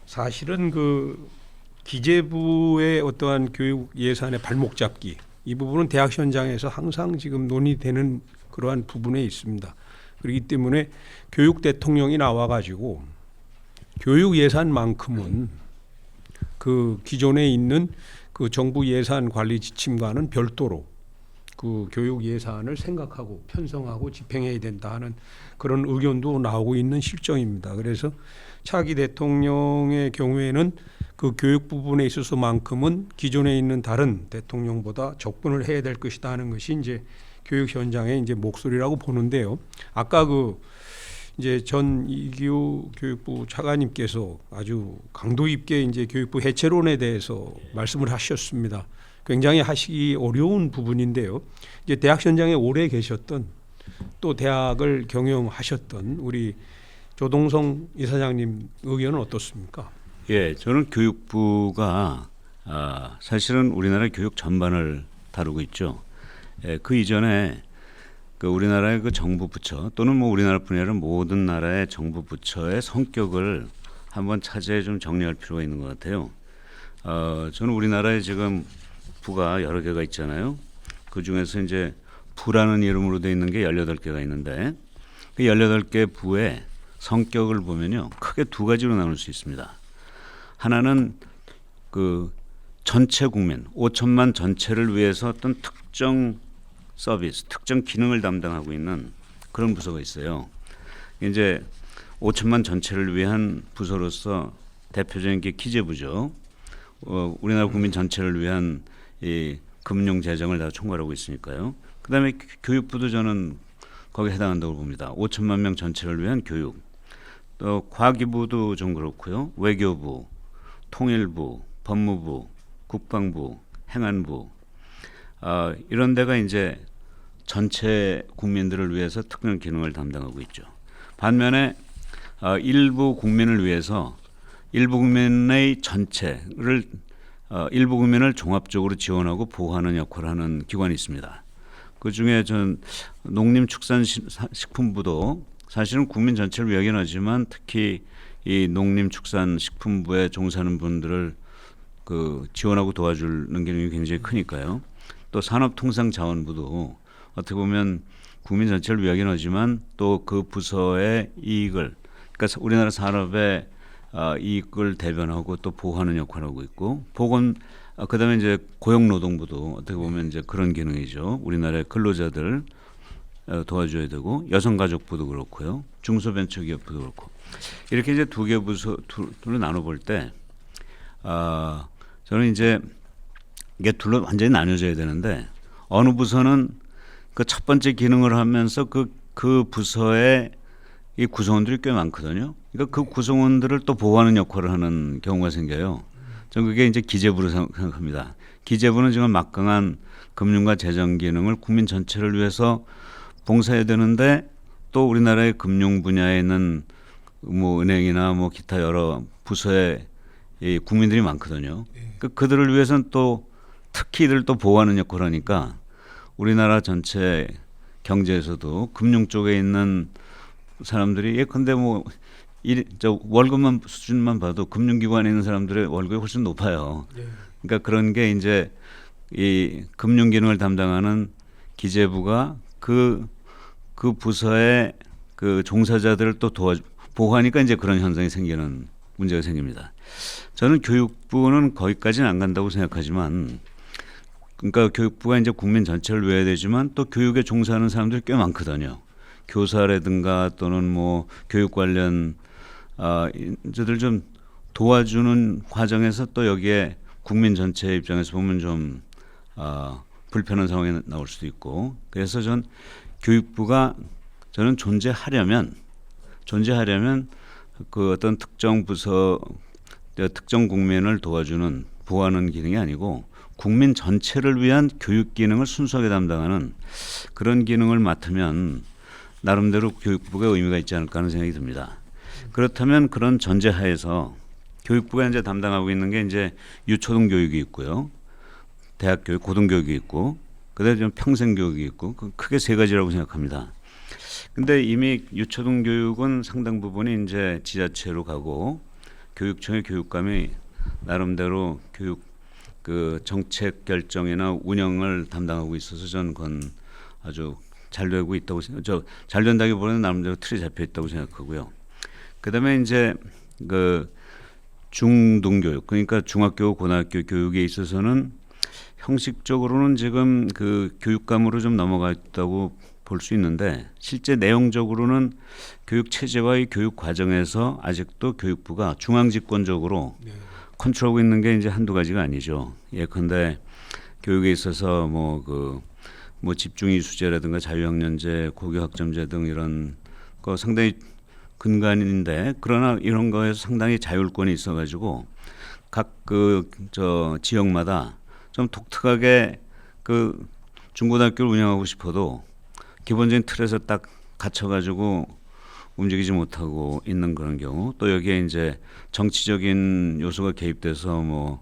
사실은 기재부의 어떠한 교육 예산의 발목 잡기 이 부분은 대학 현장에서 항상 지금 논의되는 그러한 부분에 있습니다. 그렇기 때문에 교육 대통령이 나와가지고 교육 예산만큼은 기존에 있는 정부 예산 관리 지침과는 별도로 교육 예산을 생각하고 편성하고 집행해야 된다 하는 그런 의견도 나오고 있는 실정입니다. 그래서 차기 대통령의 경우에는 교육 부분에 있어서만큼은 기존에 있는 다른 대통령보다 접근을 해야 될 것이다 하는 것이 이제 교육 현장의 이제 목소리라고 보는데요. 아까 이제 전 이기호 교육부 차관님께서 아주 강도 있게 이제 교육부 해체론에 대해서 말씀을 하셨습니다. 굉장히 하시기 어려운 부분인데요. 이제 대학 현장에 오래 계셨던 또 대학을 경영하셨던 우리 조동성 이사장님 의견은 어떻습니까? 예, 저는 교육부가 사실은 우리나라 교육 전반을 다루고 있죠. 예, 그 이전에 그 우리나라의 그 정부 부처 또는 뭐 우리나라뿐이 아니라 모든 나라의 정부 부처의 성격을 한번 차제에 좀 정리할 필요가 있는 것 같아요. 저는 우리나라에 지금 부가 여러 개가 있잖아요. 그 중에서 이제 부라는 이름으로 되어 있는 게 18개가 있는데 그 18개 부의 성격을 보면요. 크게 두 가지로 나눌 수 있습니다. 하나는 그 전체 국민 5천만 전체를 위해서 어떤 특정 서비스, 특정 기능을 담당하고 있는 그런 부서가 있어요. 이제 5천만 전체를 위한 부서로서 대표적인 게 기재부죠. 우리나라 국민 전체를 위한 이 금융 재정을 다 총괄하고 있으니까요. 그다음에 교육부도 저는 거기에 해당한다고 봅니다. 5천만 명 전체를 위한 교육. 또 과기부도 좀 그렇고요. 외교부, 통일부, 법무부, 국방부, 행안부 이런 데가 이제 전체 국민들을 위해서 특별 기능을 담당하고 있죠. 반면에 일부 국민을 위해서 일부 국민의 전체를 일부 국민을 종합적으로 지원하고 보호하는 역할을 하는 기관이 있습니다. 그 중에 전 농림축산식품부도 사실은 국민 전체를 위하긴 하지만 특히 이 농림축산식품부에 종사하는 분들을 그 지원하고 도와주는 기능이 굉장히 크니까요. 또 산업통상자원부도 어떻게 보면 국민 전체를 위하긴 하지만 또 그 부서의 이익을 그러니까 우리나라 산업의 이익을 대변하고 또 보호하는 역할을 하고 있고 그다음에 이제 고용노동부도 어떻게 보면 이제 그런 기능이죠. 우리나라의 근로자들 도와줘야 되고 여성가족부도 그렇고요. 중소벤처기업부도 그렇고 이렇게 이제 두 개 부서로 나눠볼 때 저는 이제 이게 둘로 완전히 나뉘어져야 되는데 어느 부서는 그 첫 번째 기능을 하면서 그 부서의 이 구성원들이 꽤 많거든요. 그러니까 그 구성원들을 또 보호하는 역할을 하는 경우가 생겨요. 저는 그게 이제 기재부로 생각합니다. 기재부는 지금 막강한 금융과 재정 기능을 국민 전체를 위해서 봉사해야 되는데 또 우리나라의 금융 분야에 있는 뭐 은행이나 뭐 기타 여러 부서에 이 국민들이 많거든요. 그들을 위해서는 또 특히 이들을 또 보호하는 역할을 하니까 우리나라 전체 경제에서도 금융 쪽에 있는 사람들이 예컨대 뭐 월급만 수준만 봐도 금융기관에 있는 사람들의 월급이 훨씬 높아요. 그러니까 그런 게 이제 이 금융 기능을 담당하는 기재부가 그 부서의 그 종사자들을 또 보호하니까 이제 그런 현상이 생기는 문제가 생깁니다. 저는 교육부는 거기까지는 안 간다고 생각하지만 그러니까 교육부가 이제 국민 전체를 위해야 되지만 또 교육에 종사하는 사람들이 꽤 많거든요. 교사라든가 또는 뭐 교육 관련 저들 좀 도와주는 과정에서 또 여기에 국민 전체 입장에서 보면 좀 불편한 상황이 나올 수도 있고 그래서 전 교육부가 저는 존재하려면 그 어떤 특정 부서 특정 국민을 도와주는 보호하는 기능이 아니고 국민 전체를 위한 교육 기능을 순수하게 담당하는 그런 기능을 맡으면 나름대로 교육부가 의미가 있지 않을까 하는 생각이 듭니다. 그렇다면 그런 전제하에서 교육부가 이제 담당하고 있는 게 이제 유초등 교육이 있고요. 대학 교육, 고등 교육이 있고 그다음에 좀 평생 교육이 있고 크게 세 가지라고 생각합니다. 근데 이미 유초등 교육은 상당 부분이 이제 지자체로 가고 교육청의 교육감이 나름대로 교육 그 정책 결정이나 운영을 담당하고 있어서 저는 그건 아주 잘 되고 있다고 잘 된다기보다는 나름대로 틀이 잡혀 있다고 생각하고요. 그다음에 이제 그 중등교육 그러니까 중학교, 고등학교 교육에 있어서는 형식적으로는 지금 그 교육감으로 좀 넘어갔다고 볼 수 있는데 실제 내용적으로는 교육 체제와의 교육 과정에서 아직도 교육부가 중앙집권적으로 컨트롤하고 있는 게 이제 한두 가지가 아니죠. 예컨대 교육에 있어서 뭐 집중이수제라든가 자유학년제, 고교학점제 등 이런 거 상당히 근간인데 그러나 이런 거에서 상당히 자율권이 있어가지고 각 지역마다 좀 독특하게 그 중고등학교를 운영하고 싶어도 기본적인 틀에서 딱 갇혀가지고 움직이지 못하고 있는 그런 경우, 또 여기에 이제 정치적인 요소가 개입돼서 뭐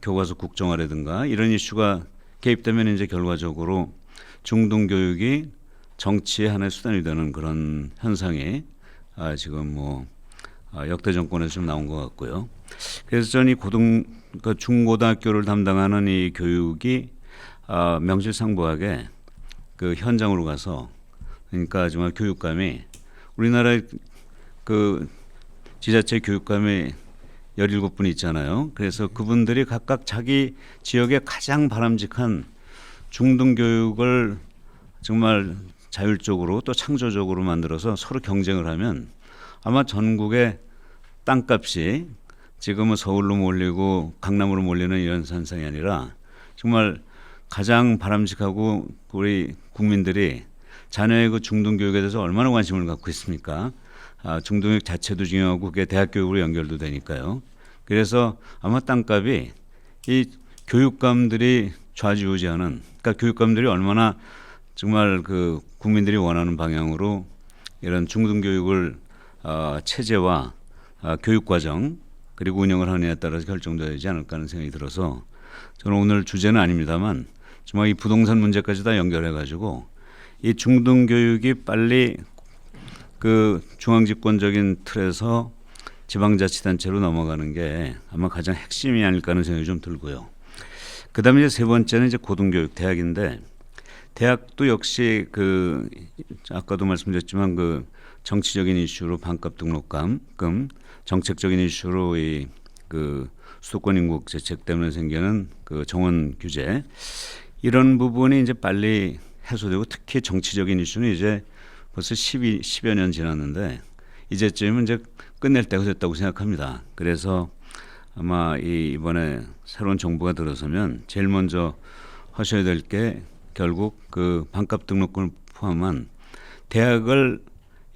교과서 국정화라든가 이런 이슈가 개입되면 이제 결과적으로 중등 교육이 정치의 하나의 수단이 되는 그런 현상이 지금 뭐 역대 정권에서 좀 나온 것 같고요. 그래서 저는 이 그러니까 중고등학교를 담당하는 이 교육이 명실상부하게 그 현장으로 가서, 그러니까 정말 교육감이, 우리나라의 그 지자체 교육감이 17분 있잖아요. 그래서 그분들이 각각 자기 지역에 가장 바람직한 중등 교육을 정말 자율적으로 또 창조적으로 만들어서 서로 경쟁을 하면 아마 전국의 땅값이 지금은 서울로 몰리고 강남으로 몰리는 이런 현상이 아니라 정말 가장 바람직하고 우리 국민들이 자녀의 그 중등 교육에 대해서 얼마나 관심을 갖고 있습니까? 중등교육 자체도 중요하고 그게 대학 교육으로 연결도 되니까요. 그래서 아마 땅값이 이 교육감들이 좌지우지하는, 그러니까 교육감들이 얼마나 정말 그 국민들이 원하는 방향으로 이런 중등 교육을 체제와 교육 과정 그리고 운영을 하느냐에 따라서 결정되지 않을까 하는 생각이 들어서, 저는 오늘 주제는 아닙니다만 정말 이 부동산 문제까지 다 연결해 가지고 이 중등 교육이 빨리 그 중앙집권적인 틀에서 지방자치단체로 넘어가는 게 아마 가장 핵심이 아닐까 하는 생각이 좀 들고요. 그다음에 이제 세 번째는 이제 고등교육, 대학인데, 대학도 역시 그 아까도 말씀드렸지만 그 정치적인 이슈로 반값 등록금, 정책적인 이슈로 이 그 수도권 인구 재책 때문에 생기는 그 정원 규제, 이런 부분이 이제 빨리 해소되고, 특히 정치적인 이슈는 이제 벌써 10여 년 지났는데 이제쯤은 이제 끝낼 때가 됐다고 생각합니다. 그래서 아마 이번에 새로운 정부가 들어서면 제일 먼저 하셔야 될 게 결국 그 반값 등록금을 포함한 대학을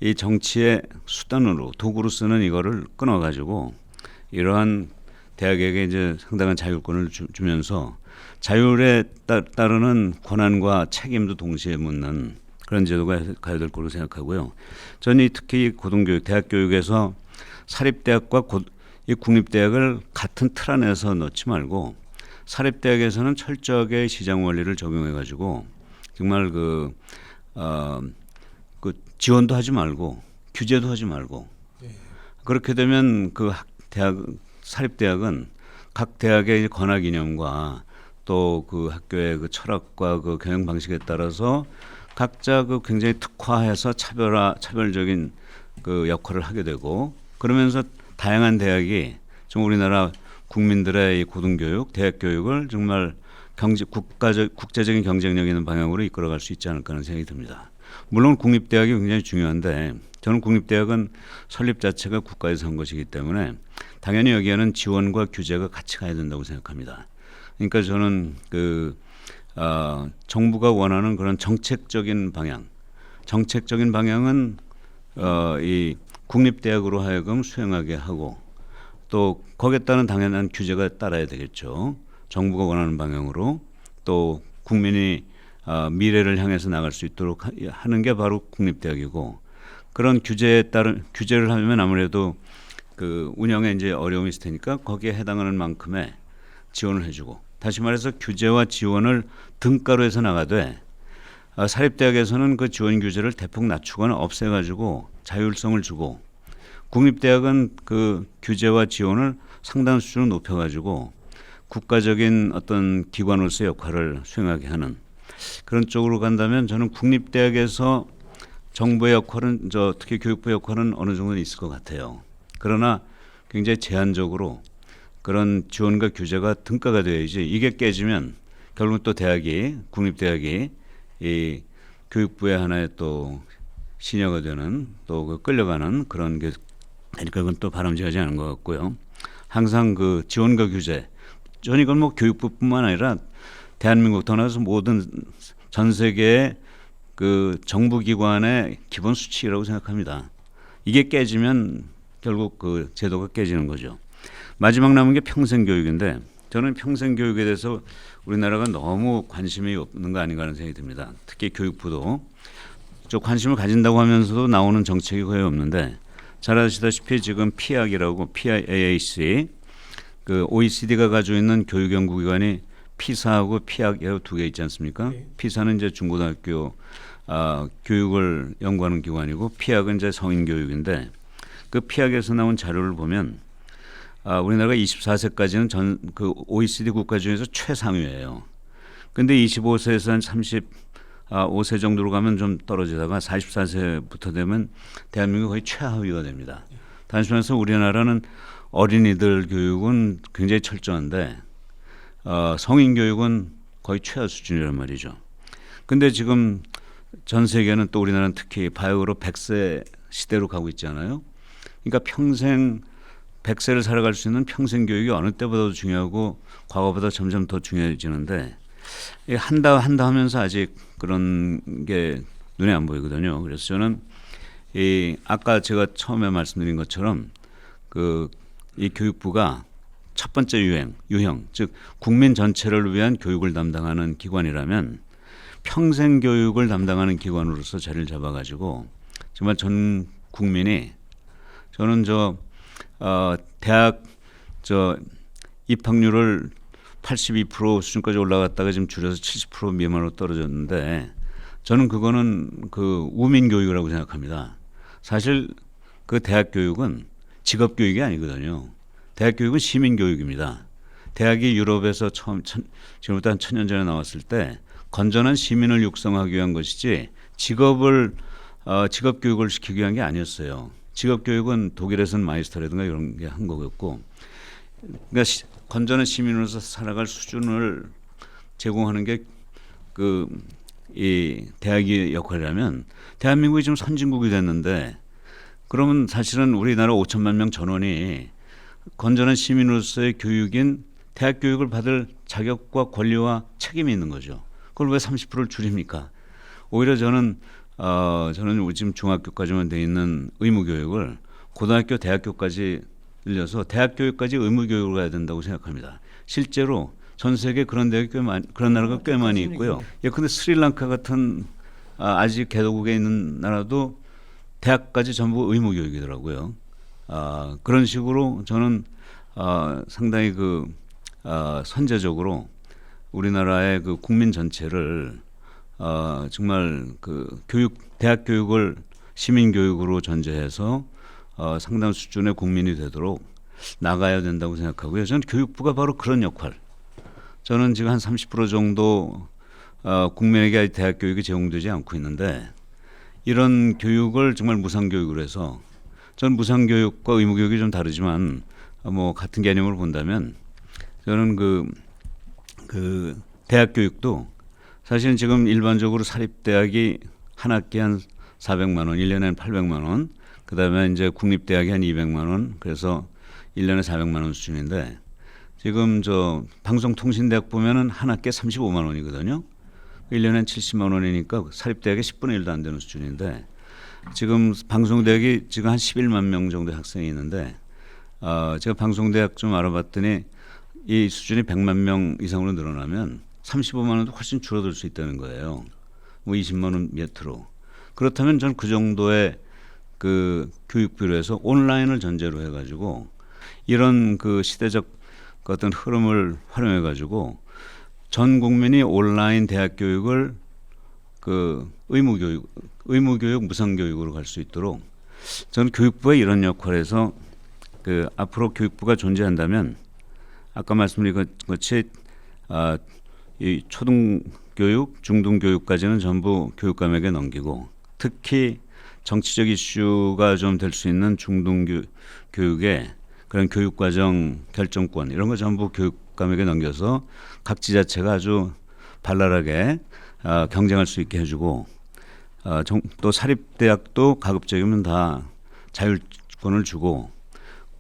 이 정치의 수단으로, 도구로 쓰는 이거를 끊어가지고 이러한 대학에게 이제 상당한 자율권을 주면서 자율에 따르는 권한과 책임도 동시에 묻는 그런 제도가 가야 될 거로 생각하고요. 저는 특히 고등교육, 대학교육에서 사립대학과 이 국립대학을 같은 틀 안에서 넣지 말고 사립대학에서는 철저하게 시장 원리를 적용해가지고 정말 그 지원도 하지 말고 규제도 하지 말고, 그렇게 되면 그 사립대학은 각 대학의 권학 이념과 또 그 학교의 그 철학과 그 경영 방식에 따라서 각자 그 굉장히 특화해서 차별적인 그 역할을 하게 되고, 그러면서 다양한 대학이 좀 우리나라 국민들의 이 고등교육, 대학교육을 정말 국제적인 경쟁력 있는 방향으로 이끌어갈 수 있지 않을까 하는 생각이 듭니다. 물론 국립대학이 굉장히 중요한데, 저는 국립대학은 설립 자체가 국가에서 한 것이기 때문에 당연히 여기에는 지원과 규제가 같이 가야 된다고 생각합니다. 그러니까 저는 정부가 원하는 그런 정책적인 방향은 이 국립대학으로 하여금 수행하게 하고, 또 거기에 따른 당연한 규제가 따라야 되겠죠. 정부가 원하는 방향으로, 또 국민이 미래를 향해서 나갈 수 있도록 하는 게 바로 국립대학이고, 그런 규제를 하면 아무래도 그 운영에 이제 어려움이 있을 테니까 거기에 해당하는 만큼의 지원을 해주고, 다시 말해서 규제와 지원을 등가로 해서 나가되 사립대학에서는 그 지원 규제를 대폭 낮추거나 없애가지고 자율성을 주고, 국립대학은 그 규제와 지원을 상당 수준으로 높여가지고 국가적인 어떤 기관으로서의 역할을 수행하게 하는 그런 쪽으로 간다면, 저는 국립대학에서 정부의 역할은, 특히 교육부의 역할은 어느 정도는 있을 것 같아요. 그러나 굉장히 제한적으로 그런 지원과 규제가 등가가 되어야지, 이게 깨지면 결국 또 국립대학이 이 교육부의 하나의 또 시녀가 되는, 또 끌려가는 그런 게 되니까 그건 또 바람직하지 않은 것 같고요. 항상 그 지원과 규제, 저는 이건 뭐 교육부뿐만 아니라 대한민국 떠나서 모든 전 세계의 그 정부기관의 기본 수칙이라고 생각합니다. 이게 깨지면 결국 그 제도가 깨지는 거죠. 마지막 남은 게 평생교육인데, 저는 평생 교육에 대해서 우리나라가 너무 관심이 없는 거 아닌가 하는 생각이 듭니다. 특히 교육부도 저 관심을 가진다고 하면서도 나오는 정책이 거의 없는데 잘 아시다시피 지금 피학이라고 PIAAC 그 OECD가 가지고 있는 교육 연구기관이 피사하고 피학이라고 두 개 있지 않습니까? 네. 피사는 이제 중고등학교 교육을 연구하는 기관이고 피학은 이제 성인 교육인데 그 피학에서 나온 자료를 보면 우리나라가 24세까지는 전 그 OECD 국가 중에서 최상위예요. 근데 25세에서 한 35세 정도로 가면 좀 떨어지다가 44세부터 되면 대한민국 거의 최하위가 됩니다. 단순해서 우리나라는 어린이들 교육은 굉장히 철저한데 성인 교육은 거의 최하 수준이란 말이죠. 근데 지금 전 세계는 또 우리나라는 특히 바이오로 100세 시대로 가고 있잖아요. 그러니까 평생 100세를 살아갈 수 있는 평생 교육이 어느 때보다도 중요하고 과거보다 점점 더 중요해지는데 한다 하면서 아직 그런 게 눈에 안 보이거든요. 그래서 저는 아까 제가 처음에 말씀드린 것처럼 이 교육부가 첫 번째 유형, 즉 국민 전체를 위한 교육을 담당하는 기관이라면 평생 교육을 담당하는 기관으로서 자리를 잡아가지고 정말 전 국민이 저는 대학 입학률을 82% 수준까지 올라갔다가 지금 줄여서 70% 미만으로 떨어졌는데 저는 그거는 그 우민 교육이라고 생각합니다. 사실 그 대학 교육은 직업 교육이 아니거든요. 대학 교육은 시민 교육입니다. 대학이 유럽에서 지금부터 한 1000년 전에 나왔을 때 건전한 시민을 육성하기 위한 것이지 직업 교육을 시키기 위한 게 아니었어요. 직업 교육은 독일에서는 마이스터라든가 이런 게 한 거였고, 그러니까 건전한 시민으로서 살아갈 수준을 제공하는 게 이 대학의 역할이라면 대한민국이 지금 선진국이 됐는데 그러면 사실은 우리나라 5천만 명 전원이 건전한 시민으로서의 교육인 대학 교육을 받을 자격과 권리와 책임이 있는 거죠. 그걸 왜 30%를 줄입니까? 오히려 저는 지금 중학교까지만 돼 있는 의무 교육을 고등학교, 대학교까지 늘려서 대학 교육까지 의무 교육을 가야 된다고 생각합니다. 실제로 전 세계 그런 나라가 꽤 많이 있고요. 예컨대 스리랑카 같은 아직 개도국에 있는 나라도 대학까지 전부 의무 교육이더라고요. 그런 식으로 저는 상당히 선제적으로 우리나라의 그 국민 전체를 정말 대학 교육을 시민 교육으로 전제해서 상당한 수준의 국민이 되도록 나가야 된다고 생각하고요. 저는 교육부가 바로 그런 역할. 저는 지금 한 30% 정도 국민에게 대학 교육이 제공되지 않고 있는데 이런 교육을 정말 무상교육으로 해서 저는 무상교육과 의무교육이 좀 다르지만 같은 개념으로 본다면 저는 그 대학 교육도 사실은 지금 일반적으로 사립대학이 한 학기에 한 400만 원, 1년에 한 800만 원, 그다음에 이제 국립대학이 한 200만 원, 그래서 1년에 400만 원 수준인데 지금 방송통신대학 보면은 한 학기에 35만 원이거든요. 1년에 70만 원이니까 사립대학의 10분의 1도 안 되는 수준인데 지금 방송대학이 지금 한 11만 명 정도의 학생이 있는데 제가 방송대학 좀 알아봤더니 이 수준이 100만 명 이상으로 늘어나면 35만 원도 훨씬 줄어들 수 있다는 거예요. 20만 원 밑으로. 그렇다면 전 그 정도의 그 교육비로 해서 온라인을 전제로 해가지고 이런 그 시대적 어떤 흐름을 활용해가지고 전 국민이 온라인 대학 교육을 의무교육, 무상교육으로 갈 수 있도록 저는 교육부의 이런 역할에서 앞으로 교육부가 존재한다면 아까 말씀드린 것 같이 이 초등교육, 중등교육까지는 전부 교육감에게 넘기고 특히 정치적 이슈가 좀 될 수 있는 중등교육의 그런 교육과정 결정권 이런 거 전부 교육감에게 넘겨서 각 지자체가 아주 발랄하게 경쟁할 수 있게 해주고 또 사립대학도 가급적이면 다 자율권을 주고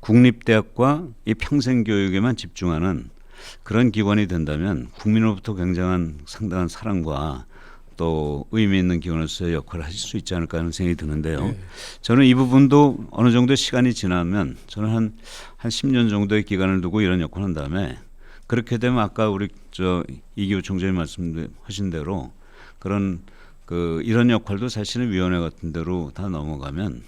국립대학과 이 평생교육에만 집중하는 그런 기관이 된다면 국민으로부터 굉장한 상당한 사랑과 또 의미 있는 기관으로서의 역할을 하실 수 있지 않을까 하는 생각이 드는데요. 네. 저는 이 부분도 어느 정도 시간이 지나면 저는 한 10년 정도의 기간을 두고 이런 역할을 한 다음에 그렇게 되면 아까 우리 이기호 총재님 말씀하신 대로 그런 이런 역할도 사실은 위원회 같은 데로 다 넘어가면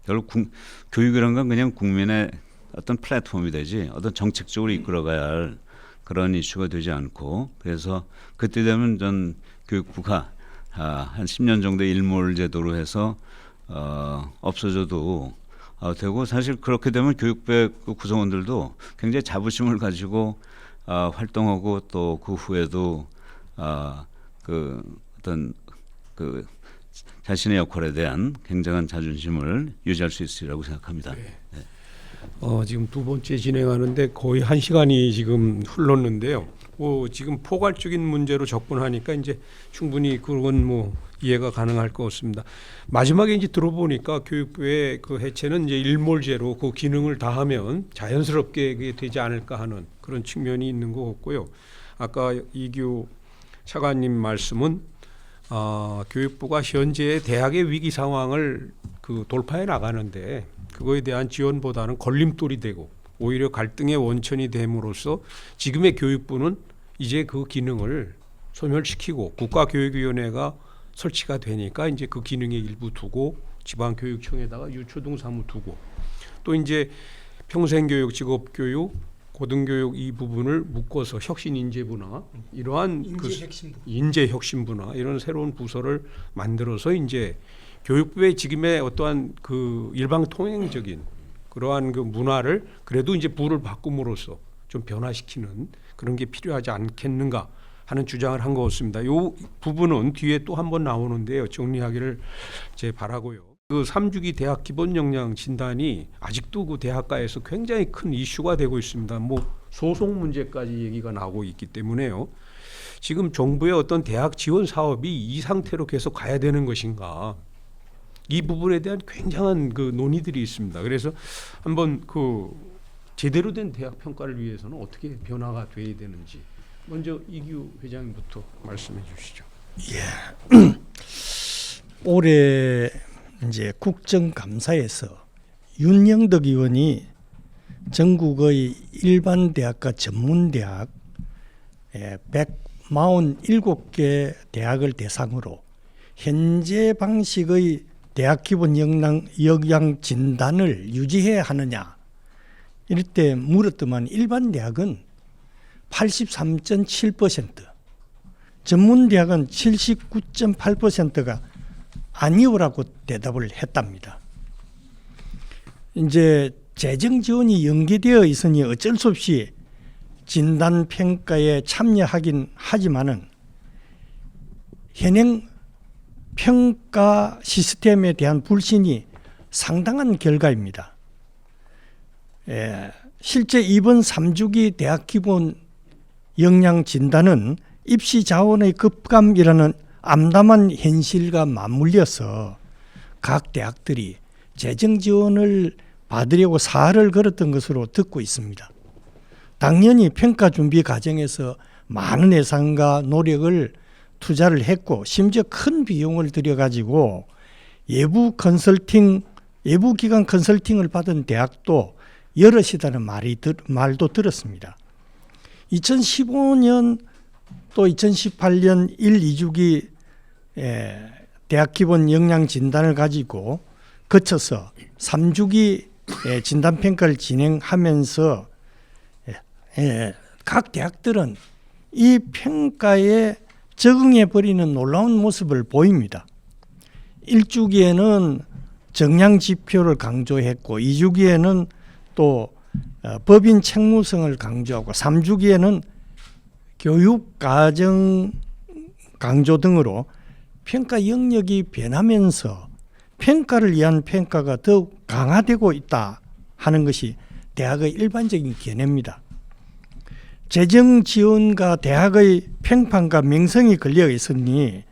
결국 교육이란 건 그냥 국민의 어떤 플랫폼이 되지 어떤 정책적으로 이끌어가야 할 그런 이슈가 되지 않고, 그래서 그때 되면 전 교육부가 한 10년 정도 일몰 제도로 해서 없어져도 되고, 사실 그렇게 되면 교육부의 구성원들도 굉장히 자부심을 가지고 활동하고 또 그 후에도 어떤 자신의 역할에 대한 굉장한 자존심을 유지할 수 있으리라고 생각합니다. 네. 지금 두 번째 진행하는데 거의 1시간이 지금 흘렀는데요. 지금 포괄적인 문제로 접근하니까 이제 충분히 그건 이해가 가능할 것 같습니다. 마지막에 이제 들어보니까 교육부의 그 해체는 이제 일몰제로 그 기능을 다하면 자연스럽게 그게 되지 않을까 하는 그런 측면이 있는 것 같고요. 아까 이규 차관님 말씀은 교육부가 현재 대학의 위기 상황을 돌파해 나가는데 그거에 대한 지원보다는 걸림돌이 되고 오히려 갈등의 원천이 됨으로써 지금의 교육부는 이제 그 기능을 소멸시키고 국가교육위원회가 설치가 되니까 이제 그 기능의 일부 두고 지방교육청에다가 유초등 사무 두고 또 이제 평생교육, 직업교육, 고등교육 이 부분을 묶어서 혁신인재부나 이러한 인재혁신부나 이런 새로운 부서를 만들어서 이제 교육부의 지금의 어떠한 일방통행적인 그러한 문화를 그래도 이제 부를 바꿈으로써 좀 변화시키는 그런 게 필요하지 않겠는가 하는 주장을 한 것 같습니다. 이 부분은 뒤에 또 한 번 나오는데요. 정리하기를 바라고요. 3주기 대학 기본 역량 진단이 아직도 그 대학가에서 굉장히 큰 이슈가 되고 있습니다. 소송 문제까지 얘기가 나오고 있기 때문에요. 지금 정부의 어떤 대학 지원 사업이 이 상태로 계속 가야 되는 것인가? 이 부분에 대한 굉장한 논의들이 있습니다. 그래서 한번 제대로 된 대학 평가를 위해서는 어떻게 변화가 돼야 되는지 먼저 이규 회장님부터 말씀해 주시죠. 예. 올해 이제 국정감사에서 윤영덕 의원이 전국의 일반 대학과 전문 대학 147개 대학을 대상으로 현재 방식의 대학 기본 역량 진단을 유지해야 하느냐 이럴 때 물었더만 일반 대학은 83.7%, 전문 대학은 79.8%가 아니오라고 대답을 했답니다. 이제 재정 지원이 연계되어 있으니 어쩔 수 없이 진단 평가에 참여하긴 하지만은 현행 평가 시스템에 대한 불신이 상당한 결과입니다. 실제 이번 3주기 대학 기본 역량 진단은 입시 자원의 급감이라는 암담한 현실과 맞물려서 각 대학들이 재정 지원을 받으려고 사활을 걸었던 것으로 듣고 있습니다. 당연히 평가 준비 과정에서 많은 예산과 노력을 투자를 했고 심지어 큰 비용을 들여가지고 외부기관 컨설팅을 받은 대학도 여럿이라는 말도 들었습니다. 2015년 또 2018년 1, 2주기 대학 기본 역량 진단을 가지고 거쳐서 3주기 진단평가를 진행하면서 각 대학들은 이 평가에 적응해버리는 놀라운 모습을 보입니다. 1주기에는 정량 지표를 강조했고 2주기에는 또 법인 책무성을 강조하고 3주기에는 교육과정 강조 등으로 평가 영역이 변하면서 평가를 위한 평가가 더욱 강화되고 있다 하는 것이 대학의 일반적인 견해입니다. 재정 지원과 대학의 평판과 명성이 걸려 있으니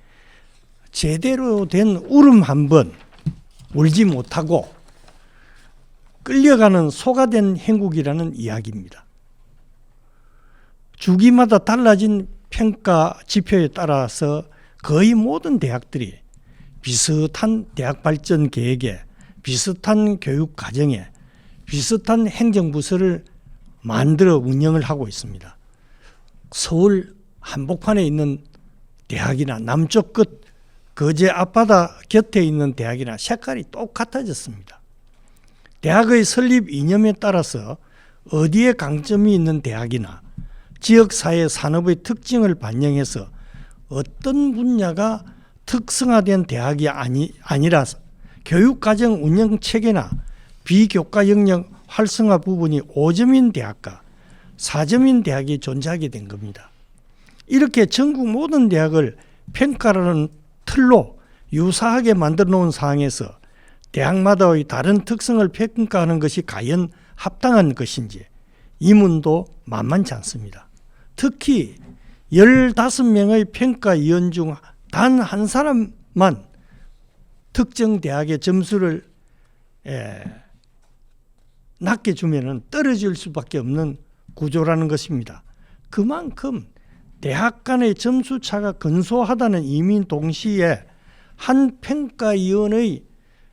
제대로 된 울음 한번 울지 못하고 끌려가는 소가 된 행국이라는 이야기입니다. 주기마다 달라진 평가 지표에 따라서 거의 모든 대학들이 비슷한 대학 발전 계획에 비슷한 교육 과정에 비슷한 행정부서를 만들어 운영을 하고 있습니다. 서울 한복판에 있는 대학이나 남쪽 끝 거제 앞바다 곁에 있는 대학이나 색깔이 똑같아졌습니다. 대학의 설립 이념에 따라서 어디에 강점이 있는 대학이나 지역사회 산업의 특징을 반영해서 어떤 분야가 특성화된 대학이 아니라 교육과정 운영 체계나 비교과 영역 활성화 부분이 5점인 대학과 4점인 대학이 존재하게 된 겁니다. 이렇게 전국 모든 대학을 평가라는 틀로 유사하게 만들어 놓은 상황에서 대학마다의 다른 특성을 평가하는 것이 과연 합당한 것인지 이문도 만만치 않습니다. 특히 15명의 평가위원 중 단 한 사람만 특정 대학의 점수를 낮게 주면은 떨어질 수밖에 없는 구조라는 것입니다. 그만큼 대학 간의 점수 차가 근소하다는 의미인 동시에 한 평가위원의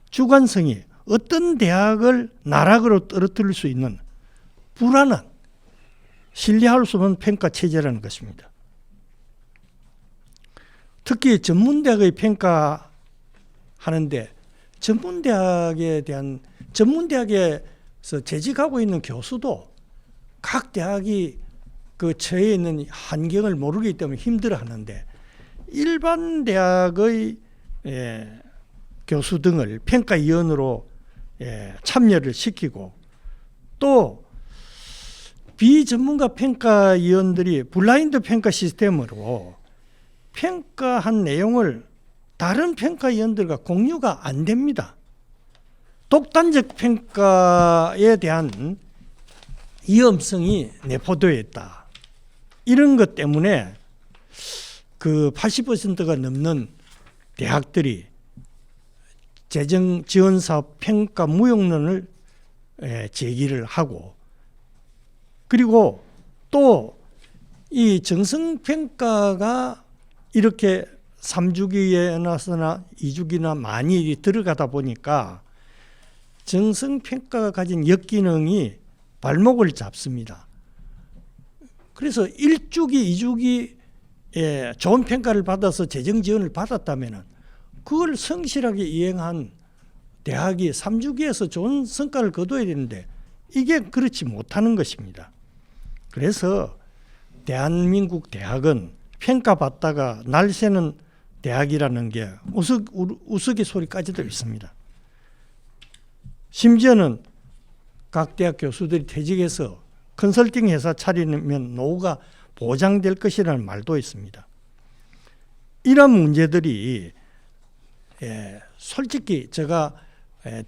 주관성이 어떤 대학을 나락으로 떨어뜨릴 수 있는 불안한 신뢰할 수 없는 평가 체제라는 것입니다. 특히 전문대학의 평가하는데 전문대학에서 재직하고 있는 교수도 각 대학이 그 처해 있는 환경을 모르기 때문에 힘들어하는데 일반 대학의 교수 등을 평가위원으로 참여를 시키고 또 비전문가 평가위원들이 블라인드 평가 시스템으로 평가한 내용을 다른 평가위원들과 공유가 안 됩니다. 독단적 평가에 대한 위험성이 내포되어 있다. 이런 것 때문에 그 80%가 넘는 대학들이 재정 지원 사업 평가 무용론을 제기를 하고 그리고 또 이 정성 평가가 이렇게 3주기에나 2주기나 많이 들어가다 보니까 정성 평가가 가진 역기능이 발목을 잡습니다. 그래서 1주기, 2주기 좋은 평가를 받아서 재정 지원을 받았다면 그걸 성실하게 이행한 대학이 3주기에서 좋은 성과를 거둬야 되는데 이게 그렇지 못하는 것입니다. 그래서 대한민국 대학은 평가받다가 날 새는 대학이라는 게 우스갯소리까지도 있습니다. 심지어는 각 대학 교수들이 퇴직해서 컨설팅 회사 차리면 노후가 보장될 것이라는 말도 있습니다. 이런 문제들이 솔직히 제가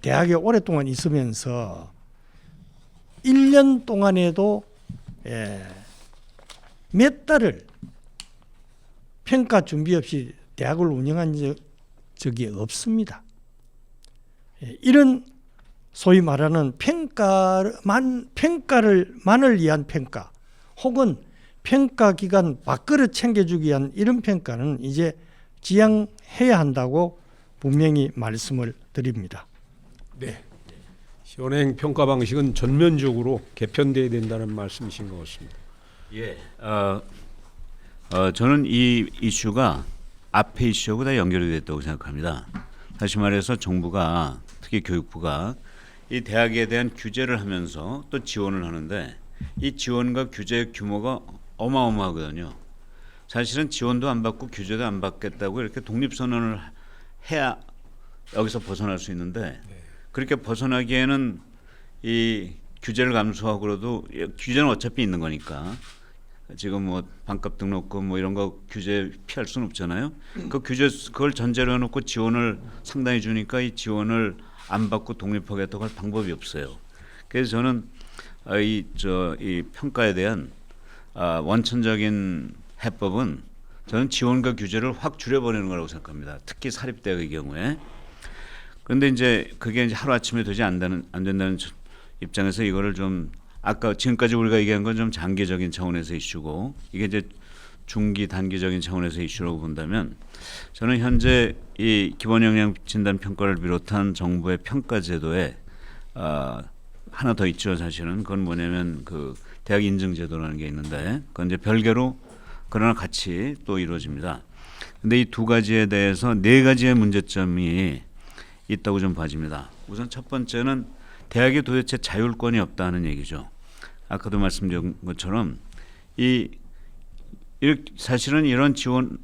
대학에 오랫동안 있으면서 1년 동안에도 몇 달을 평가 준비 없이 대학을 운영한 적이 없습니다. 이런 소위 말하는 평가만을 위한 평가 혹은 평가 기간 밥그릇 챙겨주기 위한 이런 평가는 이제 지양해야 한다고 분명히 말씀을 드립니다. 네. 현행 평가 방식은 전면적으로 개편돼야 된다는 말씀이신 것 같습니다. 예. 저는 이 이슈가 앞에 이슈하고 다 연결이 됐다고 생각합니다. 다시 말해서 정부가 특히 교육부가 이 대학에 대한 규제를 하면서 또 지원을 하는데 이 지원과 규제의 규모가 어마어마하거든요. 사실은 지원도 안 받고 규제도 안 받겠다고 이렇게 독립선언을 해야 여기서 벗어날 수 있는데 그렇게 벗어나기에는 이 규제를 감수하고라도 규제는 어차피 있는 거니까 지금 뭐 반값 등록금 뭐 이런 거 규제 피할 수는 없잖아요. 그 규제 그걸 전제로 해놓고 지원을 상당히 주니까 이 지원을 안 받고 독립하겠다고 할 방법이 없어요. 그래서 저는 이 평가에 대한 원천적인 해법은 저는 지원과 규제를 확 줄여버리는 거라고 생각합니다. 특히 사립대학의 경우에. 그런데 이제 그게 이제 하루 아침에 되지 안 된다는 입장에서 이거를 좀 아까 지금까지 우리가 얘기한 건 좀 장기적인 차원에서 이슈고 이게 이제 중기 단기적인 차원에서 이슈라고 본다면 저는 현재 이 기본 역량 진단 평가를 비롯한 정부의 평가 제도에 하나 더 있죠. 사실은 그건 뭐냐면 그 대학 인증 제도라는 게 있는데 그건 이제 별개로 그러나 같이 또 이루어집니다. 근데 이 두 가지에 대해서 네 가지의 문제점이 있다고 좀 봐집니다. 우선 첫 번째는 대학에 도대체 자율권이 없다는 얘기죠. 아까도 말씀드린 것처럼 사실은 이런 지원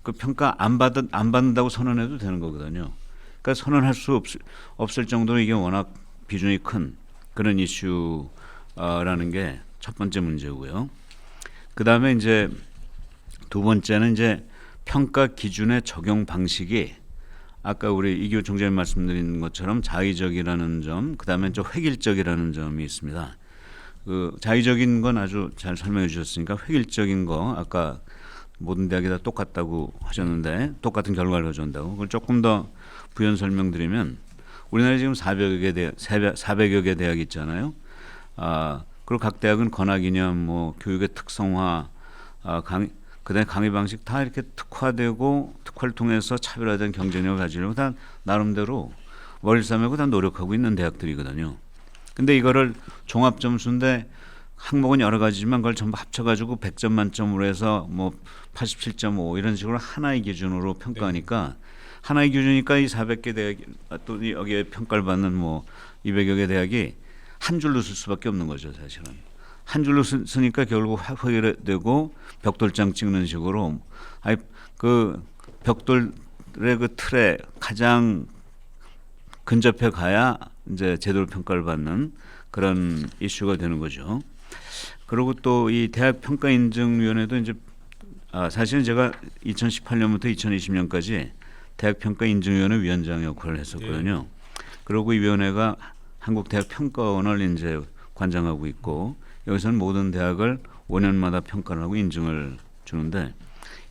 그 평가 안 받는다고 선언해도 되는 거거든요. 그러니까 선언할 수 없을 정도로 이게 워낙 비중이 큰 그런 이슈라는 게 첫 번째 문제고요. 그 다음에 이제 두 번째는 이제 평가 기준의 적용 방식이 아까 우리 이교 총장님 말씀드린 것처럼 자의적이라는 점, 그 다음에 좀 획일적이라는 점이 있습니다. 그 자의적인 건 아주 잘 설명해 주셨으니까 획일적인 거 아까 모든 대학이 다 똑같다고 하셨는데 똑같은 결과를 가져온다고 그걸 조금 더 부연 설명드리면 우리나라에 지금 400여 개 대학이 있잖아요. 그리고 각 대학은 권학이념, 뭐 교육의 특성화, 그다음에 강의 방식 다 이렇게 특화되고 특화를 통해서 차별화된 경쟁력을 가지려고 다 나름대로 머리를 싸매고 다 노력하고 있는 대학들이거든요. 근데 이거를 종합 점수인데 항목은 여러 가지지만 그걸 전부 합쳐가지고 100점 만점으로 해서 뭐 87.5 이런 식으로 하나의 기준으로 평가하니까 하나의 기준이니까 이 400개 대학 또 여기에 평가를 받는 뭐 200여 개 대학이 한 줄로 쓸 수밖에 없는 거죠. 사실은 한 줄로 쓰니까 결국 회의되고 벽돌장 찍는 식으로 그 벽돌의 그 틀에 가장 근접해 가야 이제 제대로 평가를 받는 그런 이슈가 되는 거죠. 그리고 또 이 대학 평가 인증위원회도 이제 사실은 제가 2018년부터 2020년까지 대학 평가 인증위원회 위원장 역할을 했었거든요. 그리고 이 위원회가 한국대학평가원을 이제 관장하고 있고 여기서는 모든 대학을 5년마다 평가를 하고 인증을 주는데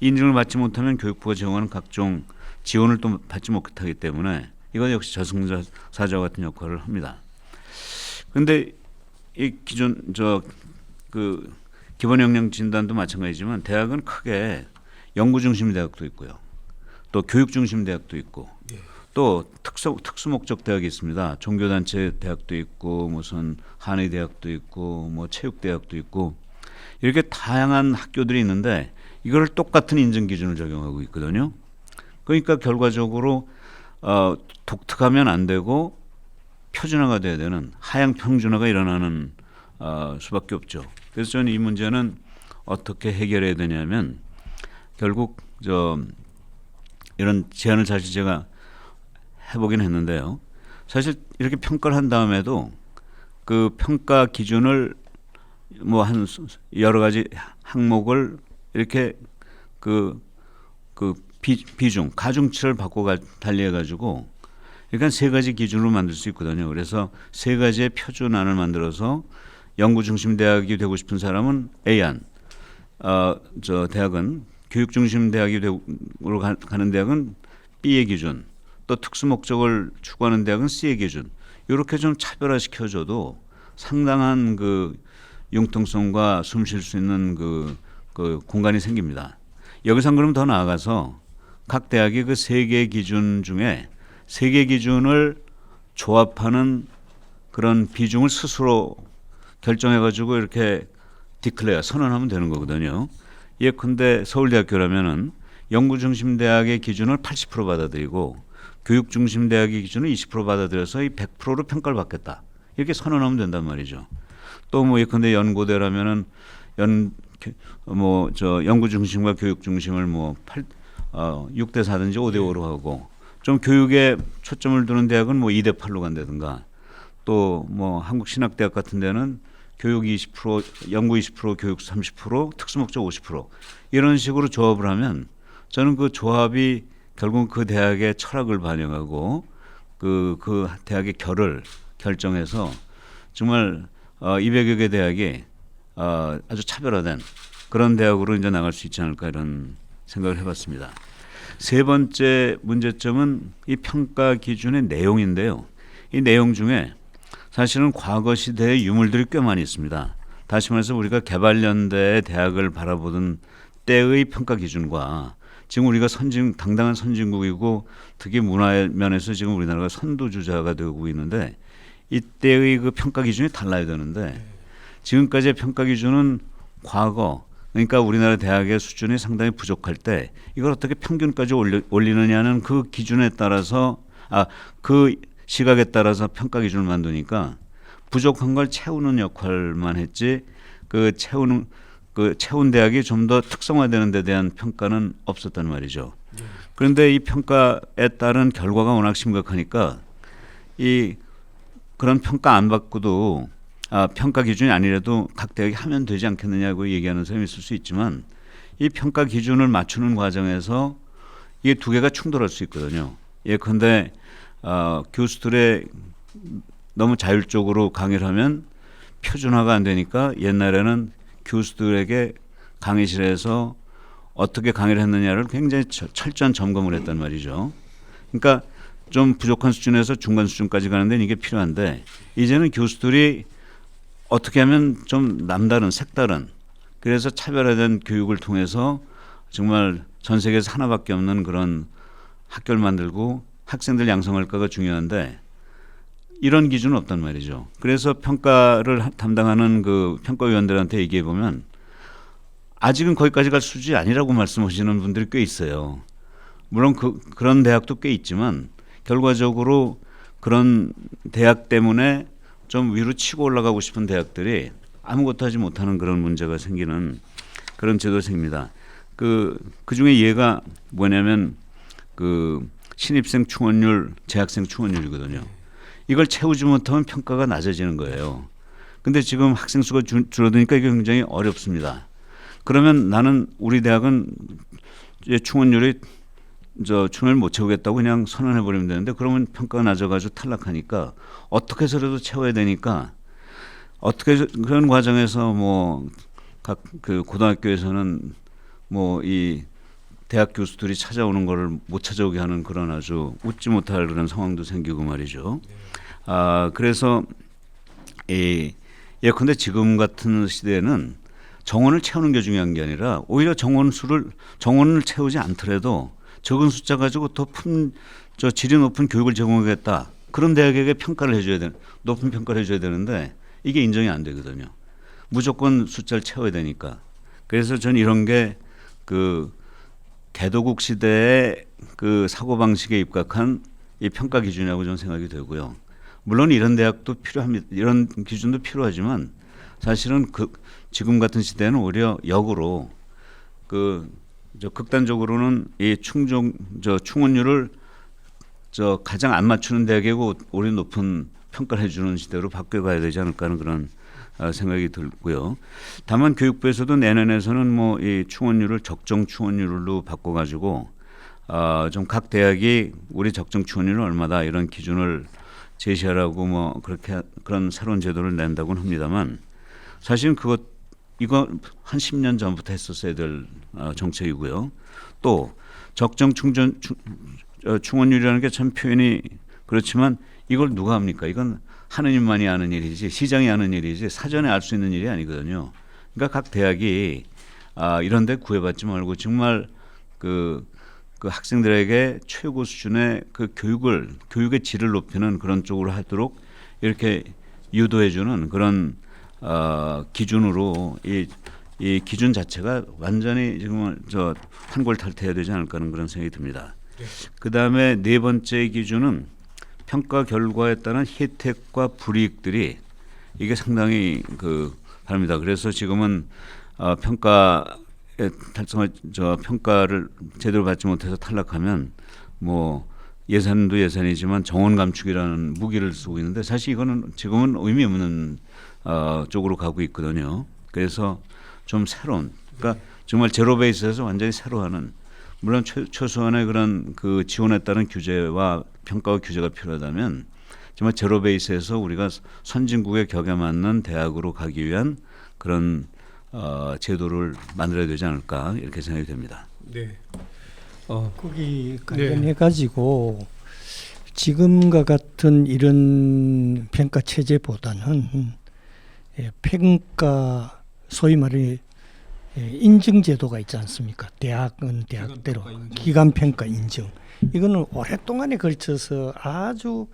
인증을 받지 못하면 교육부가 제공하는 각종 지원을 또 받지 못하기 때문에 이건 역시 저승사자 같은 역할을 합니다. 그런데 이 기존 그 기본 역량 진단도 마찬가지지만 대학은 크게 연구 중심 대학도 있고요. 또 교육 중심 대학도 있고 또 특수 목적 대학이 있습니다. 종교단체 대학도 있고 무슨 한의 대학도 있고 뭐 체육 대학도 있고 이렇게 다양한 학교들이 있는데 이걸 똑같은 인증 기준을 적용하고 있거든요. 그러니까 결과적으로 독특하면 안 되고 표준화가 돼야 되는 하향 평준화가 일어나는 수밖에 없죠. 그래서 저는 이 문제는 어떻게 해결해야 되냐면 결국 이런 제안을 사실 제가 해보긴 했는데요. 사실 이렇게 평가를 한 다음에도 그 평가 기준을 뭐 한 여러 가지 항목을 이렇게 그 비중 가중치를 바꿔 달리해 가지고 그러니까 세 가지 기준으로 만들 수 있거든요. 그래서 세 가지의 표준안을 만들어서 연구 중심 대학이 되고 싶은 사람은 A안, 대학은 교육 중심 대학이 되고 가는 대학은 B의 기준, 또 특수 목적을 추구하는 대학은 C의 기준. 이렇게 좀 차별화시켜줘도 상당한 그 융통성과 숨 쉴 수 있는 그 공간이 생깁니다. 여기서 그럼 더 나아가서 각 대학이 그 세 개의 기준 중에 세 개 기준을 조합하는 그런 비중을 스스로 결정해가지고 이렇게 선언하면 되는 거거든요. 예컨대 서울대학교라면은 연구 중심 대학의 기준을 80% 받아들이고 교육 중심 대학의 기준을 20% 받아들여서 이 100%로 평가를 받겠다. 이렇게 선언하면 된단 말이죠. 또 뭐 예컨대 연고대라면은 연구 중심과 교육 중심을 6대 4든지 5대 5로 하고 좀 교육에 초점을 두는 대학은 뭐 2대 8로 간다든가 또 뭐 한국신학대학 같은 데는 교육 20%, 연구 20%, 교육 30%, 특수목적 50% 이런 식으로 조합을 하면 저는 그 조합이 결국 그 대학의 철학을 반영하고 그 대학의 결을 결정해서 정말 200여 개 대학이 아주 차별화된 그런 대학으로 이제 나갈 수 있지 않을까 이런 생각을 해봤습니다. 세 번째 문제점은 이 평가 기준의 내용인데요. 이 내용 중에 사실은 과거 시대의 유물들이 꽤 많이 있습니다. 다시 말해서 우리가 개발연대의 대학을 바라보던 때의 평가 기준과 지금 우리가 당당한 선진국이고 특히 문화 면에서 지금 우리나라가 선도주자가 되고 있는데 이때의 그 평가 기준이 달라야 되는데 지금까지의 평가 기준은 과거 그러니까 우리나라 대학의 수준이 상당히 부족할 때 이걸 어떻게 평균까지 올리느냐는 그 기준에 따라서 그 시각에 따라서 평가 기준을 만드니까 부족한 걸 채우는 역할만 했지 그 채운 대학이 좀 더 특성화되는 데 대한 평가는 없었단 말이죠. 그런데 이 평가에 따른 결과가 워낙 심각하니까 이 그런 평가 안 받고도 평가 기준이 아니라도 각 대학이 하면 되지 않겠느냐고 얘기하는 사람이 있을 수 있지만 이 평가 기준을 맞추는 과정에서 이게 두 개가 충돌할 수 있거든요. 예컨대 교수들의 너무 자율적으로 강의를 하면 표준화가 안 되니까 옛날에는 교수들에게 강의실에서 어떻게 강의를 했느냐를 굉장히 철저한 점검을 했단 말이죠. 그러니까 좀 부족한 수준에서 중간 수준까지 가는 데는 이게 필요한데 이제는 교수들이 어떻게 하면 좀 남다른 색다른 그래서 차별화된 교육을 통해서 정말 전 세계에서 하나밖에 없는 그런 학교를 만들고 학생들 양성할까가 중요한데 이런 기준은 없단 말이죠. 그래서 평가를 담당하는 그 평가위원들한테 얘기해 보면 아직은 거기까지 갈 수준이 아니라고 말씀하시는 분들이 꽤 있어요. 물론 그런 대학도 꽤 있지만 결과적으로 그런 대학 때문에 좀 위로 치고 올라가고 싶은 대학들이 아무것도 하지 못하는 그런 문제가 생기는 그런 제도가 생깁니다. 그 중에 예가 뭐냐면 그 신입생 충원율, 재학생 충원율이거든요. 이걸 채우지 못하면 평가가 낮아지는 거예요. 근데 지금 학생 수가 줄어드니까 이게 굉장히 어렵습니다. 그러면 나는 우리 대학은 충원율이 충원을 못 채우겠다고 그냥 선언해 버리면 되는데 그러면 평가가 낮아가지고 탈락하니까 어떻게 해서라도 채워야 되니까 어떻게 그런 과정에서 뭐 각 그 고등학교에서는 뭐 이 대학 교수들이 찾아오는 거를 못 찾아오게 하는 그런 아주 웃지 못할 그런 상황도 생기고 말이죠. 그래서 예컨대 지금 같은 시대에는 정원을 채우는 게 중요한 게 아니라 오히려 정원을 채우지 않더라도 적은 숫자 가지고 더 질이 높은 교육을 제공하겠다. 그런 대학에게 평가를 해줘야 되는 높은 평가를 해줘야 되는데 이게 인정이 안 되거든요. 무조건 숫자를 채워야 되니까. 그래서 전 이런 게 그 개도국 시대의 그 사고 방식에 입각한 이 평가 기준이라고 저는 생각이 되고요. 물론 이런 대학도 필요합니다. 이런 기준도 필요하지만 사실은 지금 같은 시대는 오히려 역으로 극단적으로는 이 충원율을 가장 안 맞추는 대학이고 오히려 높은 평가를 해주는 시대로 바뀌어가야 되지 않을까 하는 그런 생각이 들고요. 다만 교육부에서도 내년에서는 뭐 이 충원율을 적정 충원율로 바꿔가지고 좀 각 대학이 우리 적정 충원율은 얼마다 이런 기준을 제시하라고 뭐 그렇게 그런 새로운 제도를 낸다고는 합니다만 사실은 이거 한 10년 전부터 했었어야 될 정책이고요. 또 적정 충원율이라는 게 참 표현이 그렇지만 이걸 누가 합니까? 이건 하느님만이 아는 일이지 시장이 아는 일이지 사전에 알 수 있는 일이 아니거든요. 그러니까 각 대학이 이런 데 구애받지 말고 정말 그 학생들에게 최고 수준의 그 교육의 질을 높이는 그런 쪽으로 하도록 이렇게 유도해주는 그런 기준으로 이 기준 자체가 완전히 지금 환골탈태해야 되지 않을까 하는 그런 생각이 듭니다. 그 다음에 네 번째 기준은 평가 결과에 따른 혜택과 불이익들이 이게 상당히 다릅니다. 그래서 지금은 평가를 제대로 받지 못해서 탈락하면 뭐 예산도 예산이지만 정원 감축이라는 무기를 쓰고 있는데 사실 이거는 지금은 의미 없는 쪽으로 가고 있거든요. 그래서 좀 새로운, 그러니까 정말 제로 베이스에서 완전히 새로 하는, 물론 최소한의 그런 그 지원에 따른 규제와 평가와 규제가 필요하다면 정말 제로 베이스에서 우리가 선진국의 격에 맞는 대학으로 가기 위한 그런 제도를 만들어야 되지 않을까 이렇게 생각이 됩니다. 네. 거기 관련해 가지고 지금과 같은 이런 평가 체제보다는 평가 소위 말해 인증 제도가 있지 않습니까? 대학은 대학대로 기간 평가 인증. 이거는 오랫동안에 걸쳐서 아주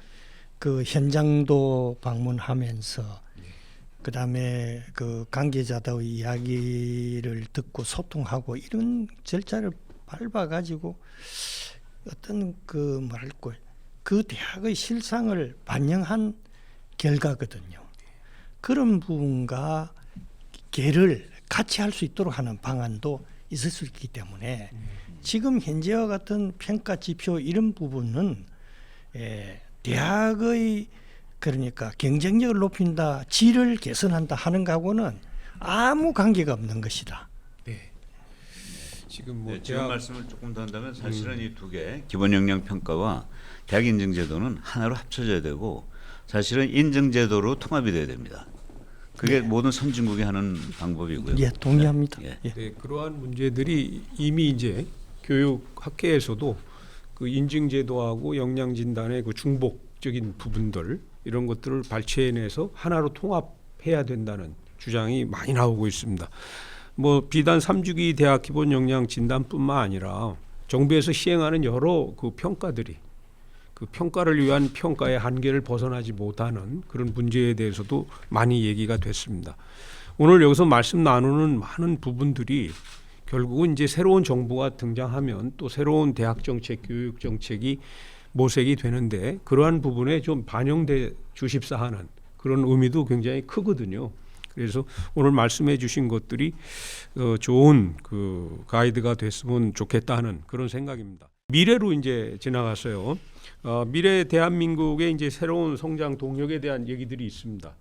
그 현장도 방문하면서 그다음에 그 관계자들의 이야기를 듣고 소통하고 이런 절차를 밟아 가지고 어떤 그 뭐랄까 그 대학의 실상을 반영한 결과거든요. 그런 부분과 개를 같이 할 수 있도록 하는 방안도 있을 수 있기 때문에 지금 현재와 같은 평가 지표 이런 부분은 대학의 그러니까 경쟁력을 높인다, 질을 개선한다 하는 거하고는 아무 관계가 없는 것이다. 네. 지금 뭐 네, 지금 대학 말씀을 조금 더 한다면 사실은 이 두 개 기본 역량 평가와 대학 인증 제도는 하나로 합쳐져야 되고 사실은 인증 제도로 통합이 돼야 됩니다. 그게 모든 선진국이 하는 방법이고요. 예, 동의합니다. 네. 예. 네, 그러한 문제들이 이미 이제 교육 학계에서도 그 인증 제도하고 역량 진단의 그 중복적인 부분들 이런 것들을 발췌해내서 하나로 통합해야 된다는 주장이 많이 나오고 있습니다. 뭐 비단 3주기 대학 기본 역량 진단뿐만 아니라 정부에서 시행하는 여러 그 평가들이 그 평가를 위한 평가의 한계를 벗어나지 못하는 그런 문제에 대해서도 많이 얘기가 됐습니다. 오늘 여기서 말씀 나누는 많은 부분들이 결국은 이제 새로운 정부가 등장하면 또 새로운 대학 정책, 교육 정책이 모색이 되는데 그러한 부분에 좀 반영돼 주십사 하는 그런 의미도 굉장히 크거든요. 그래서 오늘 말씀해 주신 것들이 좋은 그 가이드가 됐으면 좋겠다는 그런 생각입니다. 미래로 이제 지나갔어요. 미래 대한민국의 이제 새로운 성장 동력에 대한 얘기들이 있습니다.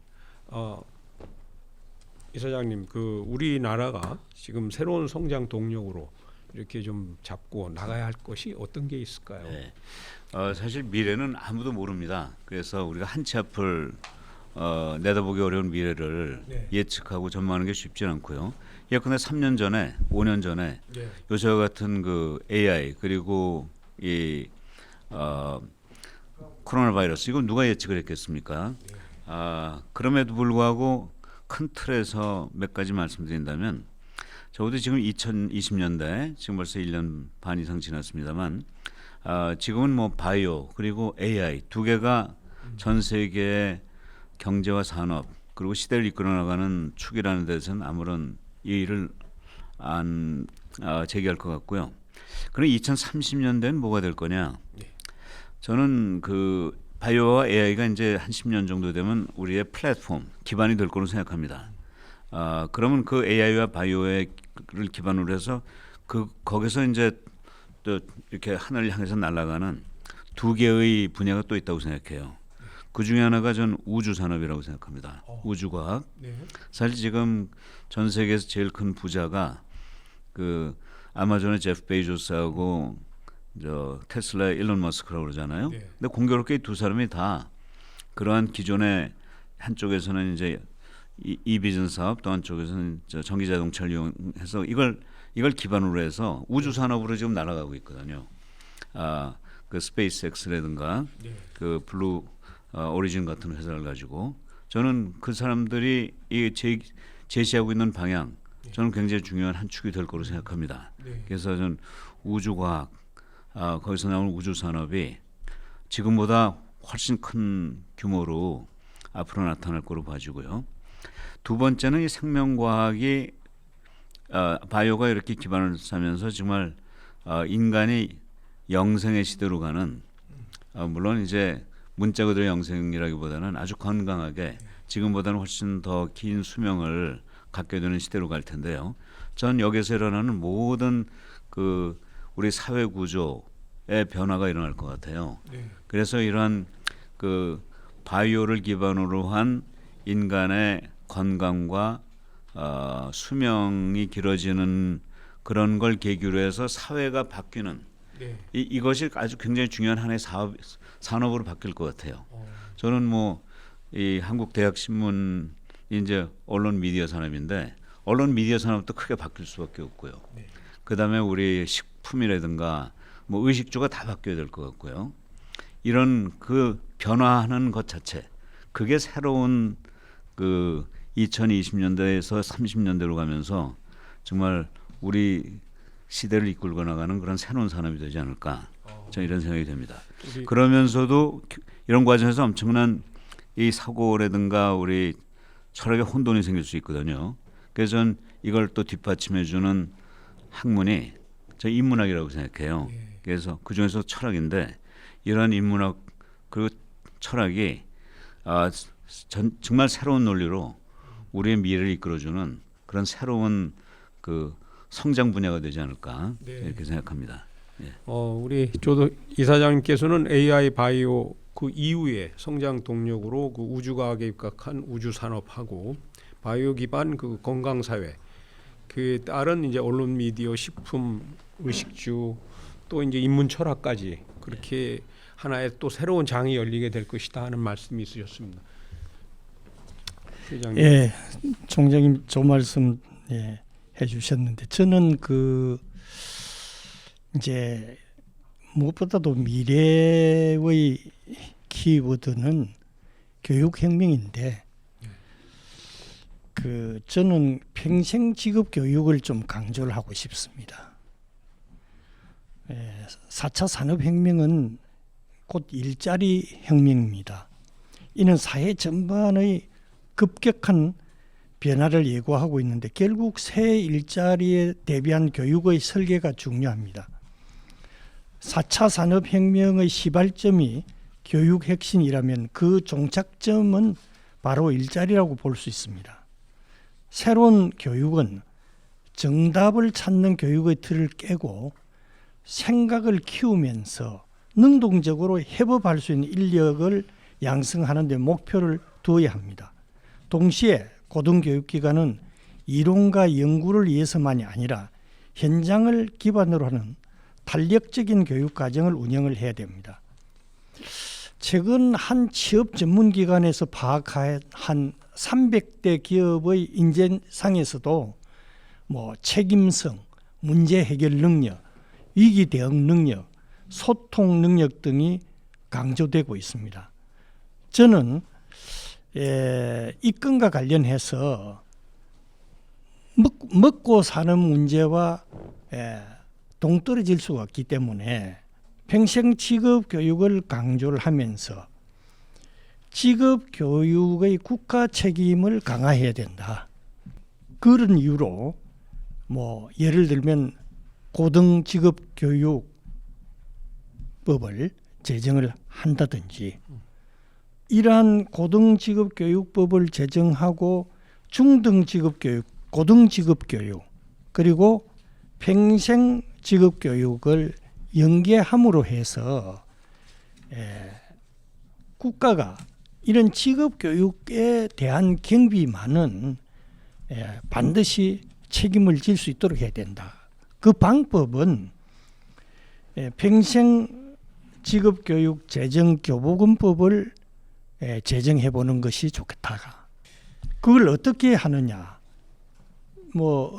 이사장님, 그 우리나라가 지금 새로운 성장 동력으로 이렇게 좀 잡고 나가야 할 것이 어떤 게 있을까요? 네. 사실 미래는 아무도 모릅니다. 그래서 우리가 한치 앞을 내다보기 어려운 미래를 네. 예측하고 전망하는 게 쉽지 않고요. 예컨대 3년 전에, 5년 전에 네. 요새와 같은 그 AI 그리고 이 코로나 바이러스 이건 누가 예측을 했겠습니까? 그럼에도 불구하고 큰 틀에서 몇 가지 말씀드린다면 적어도 지금 2020년대 지금 벌써 1년 반 이상 지났습니다만 지금은 뭐 바이오 그리고 AI 두 개가 전 세계의 경제와 산업 그리고 시대를 이끌어 나가는 축이라는 데서는 아무런 이의를 안 제기할 것 같고요. 그럼 2030년대는 뭐가 될 거냐? 저는 그 바이오와 AI가 이제 한 10년 정도 되면 우리의 플랫폼 기반이 될 거로 생각합니다. 그러면 그 AI와 바이오를 기반으로 해서 거기서 이제 또 이렇게 하늘을 향해서 날아가는 두 개의 분야가 또 있다고 생각해요. 그 중에 하나가 전 우주 산업이라고 생각합니다. 우주과학. 네. 사실 지금 전 세계에서 제일 큰 부자가 그 아마존의 제프 베이조스하고 저 테슬라의 일론 머스크라고 그러잖아요. 네. 근데 공교롭게 두 사람이 다 그러한 기존의 한쪽에서는 이제 이 비즈니스 사업 또 한쪽에서는 전기 자동차를 이용해서 이걸 기반으로 해서 우주 산업으로 지금 날아가고 있거든요. 그 스페이스X라든가 네. 그 블루 오리진 같은 회사를 가지고 저는 그 사람들이 제시하고 있는 방향 저는 굉장히 중요한 한 축이 될 거로 생각합니다. 네. 그래서 저는 우주과학 거기서 나오는 우주 산업이 지금보다 훨씬 큰 규모로 앞으로 나타날 거로 봐지고요. 두 번째는 이 생명과학이 바이오가 이렇게 기반을 쌓으면서 정말 인간이 영생의 시대로 가는 물론 이제 문자 그대로 영생이라기보다는 아주 건강하게 지금보다는 훨씬 더 긴 수명을 갖게 되는 시대로 갈 텐데요. 전 여기서 일어나는 모든 그 우리 사회 구조의 변화가 일어날 것 같아요. 네. 그래서 이러한 그 바이오를 기반으로 한 인간의 건강과 수명이 길어지는 그런 걸 계기로 해서 사회가 바뀌는 네. 이것이 아주 굉장히 중요한 하나의 산업으로 바뀔 것 같아요. 저는 뭐 이 한국 대학 신문 이제 언론 미디어 산업인데 언론 미디어 산업도 크게 바뀔 수밖에 없고요. 네. 그다음에 우리 식품이라든가 뭐 의식주가 다 바뀌어야 될 것 같고요. 이런 그 변화하는 것 자체 그게 새로운 그 2020년대에서 30년대로 가면서 정말 우리 시대를 이끌고 나가는 그런 새로운 산업이 되지 않을까 저는 이런 생각이 됩니다. 그러면서도 이런 과정에서 엄청난 이 사고라든가 우리 철학의 혼돈이 생길 수 있거든요. 그래서 저는 이걸 또 뒷받침해주는 학문이 저 인문학이라고 생각해요. 그래서 그 중에서 철학인데 이러한 인문학 그리고 철학이 정말 새로운 논리로 우리의 미래를 이끌어주는 그런 새로운 그 성장 분야가 되지 않을까 이렇게 생각합니다. 우리 조도 이사장님께서는 AI 바이오 그 이후에 성장 동력으로 그 우주과학에 입각한 우주산업하고 바이오 기반 그 건강사회 그 다른 이제 언론 미디어 식품 의식주 또 이제 인문 철학까지 그렇게 하나의 또 새로운 장이 열리게 될 것이다 하는 말씀이 있으셨습니다. 회장님. 예, 총장님 좋은 말씀 해주셨는데 저는 그 이제 무엇보다도 미래의 키워드는 교육혁명인데 그 저는 평생 직업 교육을 좀 강조를 하고 싶습니다. 4차 산업혁명은 곧 일자리 혁명입니다. 이는 사회 전반의 급격한 변화를 예고하고 있는데 결국 새 일자리에 대비한 교육의 설계가 중요합니다. 4차 산업혁명의 시발점이 교육 혁신이라면 그 종착점은 바로 일자리라고 볼 수 있습니다. 새로운 교육은 정답을 찾는 교육의 틀을 깨고 생각을 키우면서 능동적으로 협업할 수 있는 인력을 양성하는 데 목표를 두어야 합니다. 동시에 고등교육기관은 이론과 연구를 위해서만이 아니라 현장을 기반으로 하는 탄력적인 교육과정을 운영을 해야 됩니다. 최근 한 취업 전문기관에서 파악한 300대 기업의 인재상에서도 책임성, 문제 해결 능력, 위기 대응 능력, 소통 능력 등이 강조되고 있습니다. 저는 입건과 관련해서 먹고 사는 문제와 동떨어질 수가 없기 때문에 평생 직업 교육을 강조를 하면서 직업 교육의 국가 책임을 강화해야 된다. 그런 이유로 예를 들면 고등 직업 교육법을 제정을 한다든지 이러한 고등 직업 교육법을 제정하고 중등 직업 교육, 고등 직업 교육 그리고 평생 직업 교육을 연계함으로 해서 국가가 이런 직업 교육에 대한 경비만은 반드시 책임을 질 수 있도록 해야 된다. 그 방법은 평생 직업 교육 제정 교보금법을 제정해 보는 것이 좋겠다. 그걸 어떻게 하느냐?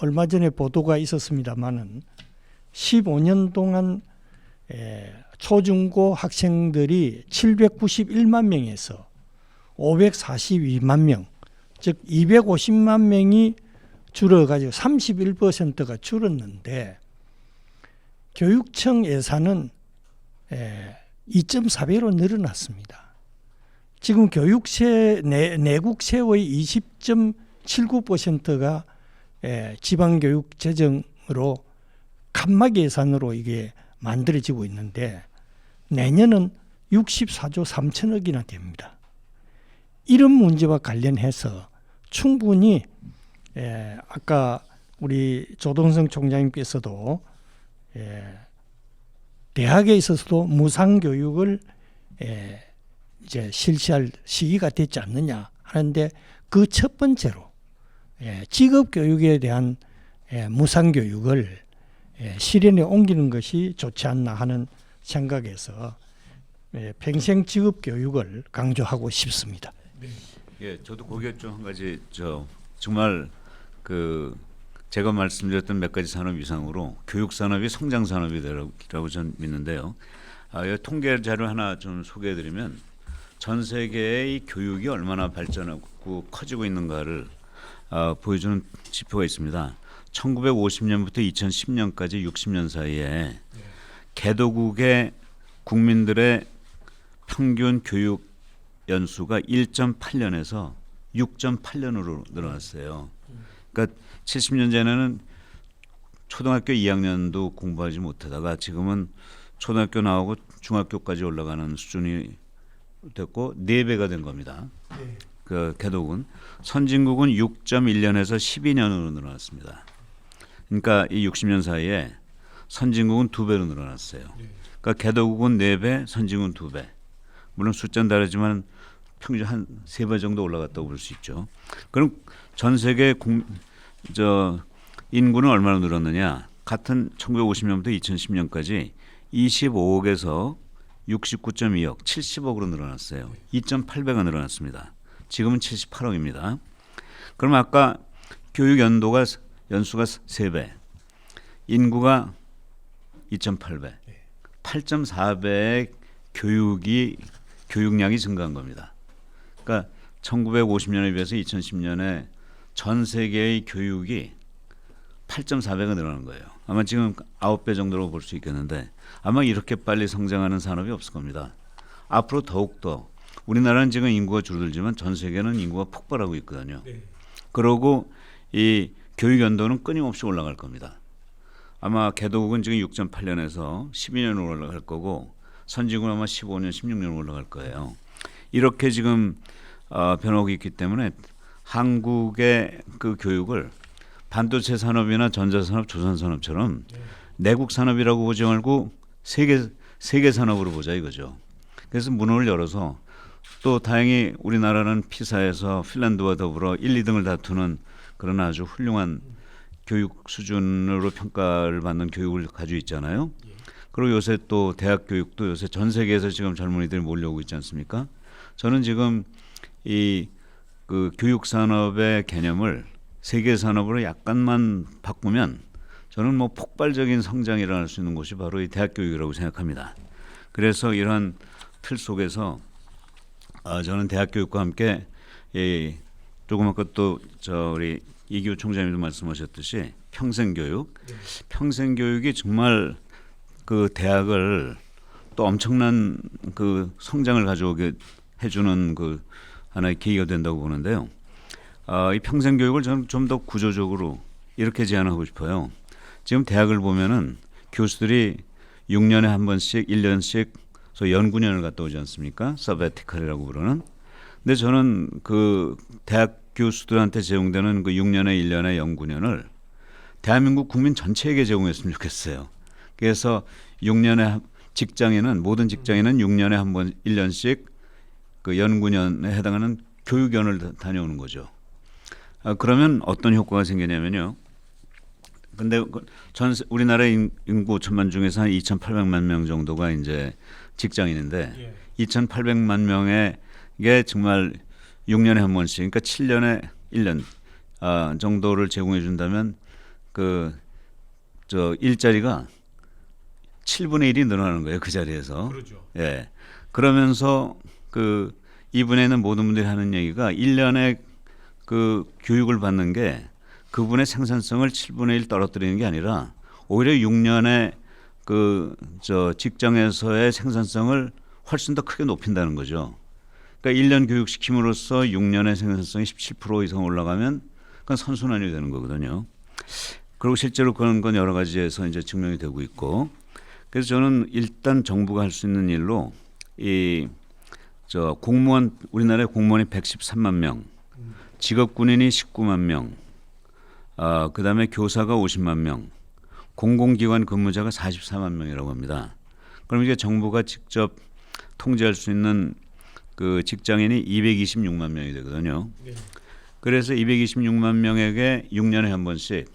얼마 전에 보도가 있었습니다만은 15년 동안 초중고 학생들이 791만 명에서 542만 명, 즉 250만 명이 줄어가지고 31%가 줄었는데 교육청 예산은 2.4배로 늘어났습니다. 지금 교육세 내국 세의 20.79%가 지방교육 재정으로 칸막 예산으로 이게 만들어지고 있는데 내년은 64조 3천억이나 됩니다. 이런 문제와 관련해서 충분히 아까 우리 조동성 총장님께서도 대학에 있어서도 무상교육을 이제 실시할 시기가 됐지 않느냐 하는데 그 첫 번째로 직업교육에 대한 무상교육을 실현에 옮기는 것이 좋지 않나 하는 생각에서 평생 직업교육을 강조하고 싶습니다. 예, 저도 거기에 좀 한 가지 정말 제가 말씀드렸던 몇 가지 산업 이상으로 교육 산업이 성장 산업이라고 저는 믿는데요. 통계 자료 하나 좀 소개해드리면 전 세계의 교육이 얼마나 발전하고 커지고 있는가를 보여주는 지표가 있습니다. 1950년부터 2010년까지 60년 사이에 개도국의 국민들의 평균 교육 연수가 1.8년에서 6.8년으로 늘어났어요. 그러니까 70년 전에는 초등학교 2학년도 공부하지 못하다가 지금은 초등학교 나오고 중학교까지 올라가는 수준이 됐고 4배가 된 겁니다. 네. 그 개독은 선진국은 6.1년에서 12년으로 늘어났습니다. 그러니까 이 60년 사이에 선진국은 2배로 늘어났어요. 그러니까 개독은 4배, 선진국은 2배. 물론 숫자는 다르지만 평균 한 3배 정도 올라갔다고 볼 수 있죠. 그럼 전 세계 인구는 얼마나 늘었느냐? 같은 1950년부터 2010년까지 25억에서 69.2억, 70억으로 늘어났어요. 2.8배가 늘어났습니다. 지금은 78억입니다. 그럼 아까 교육 연수가 3배, 인구가 2.8배, 8.4배의 교육량이 증가한 겁니다. 그러니까 1950년에 비해서 2010년에 전 세계의 교육이 8.4배가 늘어난 거예요. 아마 지금 9배 정도로 볼 수 있겠는데 아마 이렇게 빨리 성장하는 산업이 없을 겁니다. 앞으로 더욱더 우리나라는 지금 인구가 줄어들지만 전 세계는 인구가 폭발하고 있거든요. 그러고 이 교육 연도는 끊임없이 올라갈 겁니다. 아마 개도국은 지금 6.8년에서 12년으로 올라갈 거고 선진국은 아마 15년, 16년으로 올라갈 거예요. 이렇게 지금 변하고 있기 때문에 한국의 그 교육을 반도체 산업이나 전자산업, 조선산업처럼 내국 산업이라고 보지 말고 세계 산업으로 보자 이거죠. 그래서 문을 열어서 또 다행히 우리나라는 피사에서 핀란드와 더불어 1, 2등을 다투는 그런 아주 훌륭한 교육 수준으로 평가를 받는 교육을 가지고 있잖아요. 그리고 요새 또 대학 교육도 요새 전 세계에서 지금 젊은이들이 몰려오고 있지 않습니까? 저는 지금 이 그 교육 산업의 개념을 세계 산업으로 약간만 바꾸면 저는 뭐 폭발적인 성장이 일어날 수 있는 곳이 바로 이 대학 교육이라고 생각합니다. 그래서 이런 틀 속에서 저는 대학 교육과 함께 조금 아까 또 우리 이기호 총장님도 말씀하셨듯이 평생교육, 평생교육이 정말 그 대학을 또 엄청난 그 성장을 가져오게 해주는 그 하나의 계기가 된다고 보는데요. 이 평생교육을 저는 좀 더 구조적으로 이렇게 제안하고 싶어요. 지금 대학을 보면은 교수들이 6년에 한 번씩 1년씩 연구년을 갔다 오지 않습니까? 서베티컬이라고 부르는. 근데 저는 그 대학 교수들한테 제공되는 그 6년에 1년의 연구년을 대한민국 국민 전체에게 제공했으면 좋겠어요. 그래서 6년에 직장인은 모든 직장인은 6년에 한 번 1년씩 그 연구년에 해당하는 교육연을 다녀오는 거죠. 그러면 어떤 효과가 생기냐면요. 근데 우리나라 인구 5천만 중에서 한 2,800만 명 정도가 이제 직장인인데 2,800만 명에게 정말 6년에 한 번씩, 그러니까 7년에 1년 정도를 제공해 준다면 일자리가 7분의 1이 늘어나는 거예요. 그 자리에서. 그렇죠. 예. 그러면서 이분에 있는 모든 분들이 하는 얘기가 1년에 그 교육을 받는 게 그분의 생산성을 7분의 1 떨어뜨리는 게 아니라 오히려 6년에 직장에서의 생산성을 훨씬 더 크게 높인다는 거죠. 그러니까 1년 교육시킴으로써 6년의 생산성이 17% 이상 올라가면 그건 선순환이 되는 거거든요. 그리고 실제로 그런 건 여러 가지에서 이제 증명이 되고 있고, 그래서 저는 일단 정부가 할 수 있는 일로 공무원, 우리나라의 공무원이 113만 명, 직업군인이 19만 명, 그다음에 교사가 50만 명, 공공기관 근무자가 44만 명이라고 합니다. 그럼 이게 정부가 직접 통제할 수 있는 그 직장인이 226만 명이 되거든요. 그래서 226만 명에게 6년에 한 번씩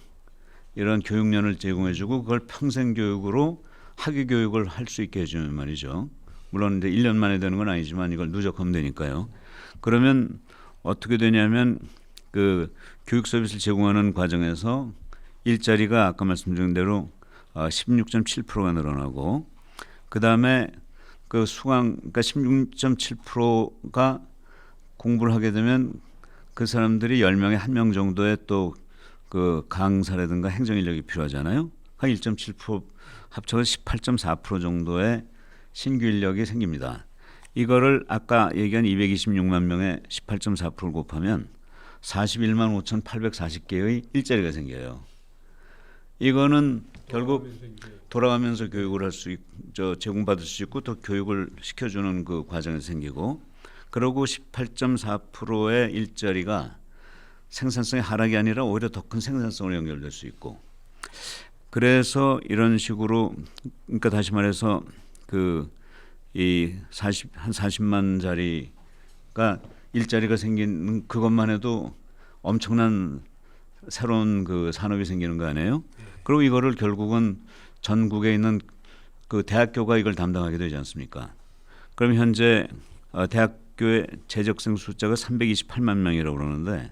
이런 교육년을 제공해주고 그걸 평생 교육으로 학위 교육을 할 수 있게 해주면 말이죠. 물론 이제 1년 만에 되는 건 아니지만 이걸 누적하면 되니까요. 그러면 어떻게 되냐면 그 교육 서비스를 제공하는 과정에서 일자리가 아까 말씀드린 대로 16.7%가 늘어나고, 그 다음에 그 그러니까 16.7%가 공부를 하게 되면 그 사람들이 10명에 1명 정도의 또 그 강사라든가 행정 인력이 필요하잖아요. 한 1.7% 합쳐서 18.4% 정도의 신규 인력이 생깁니다. 이거를 아까 얘기한 226만 명의 18.4%를 곱하면 41만 5,840개의 일자리가 생겨요. 이거는 결국 돌아가면서 교육을 할 수 제공받을 수 있고 또 교육을 시켜주는 그 과정이 생기고, 그리고 18.4%의 일자리가 생산성의 하락이 아니라 오히려 더 큰 생산성으로 연결될 수 있고, 그래서 이런 식으로, 그러니까 다시 말해서 그 이 한 40만 자리가 일자리가 생기는 그것만 해도 엄청난 새로운 그 산업이 생기는 거 아니에요? 그리고 이거를 결국은 전국에 있는 그 대학교가 이걸 담당하게 되지 않습니까? 그럼 현재 대학교의 재적생 숫자가 328만 명이라고 그러는데,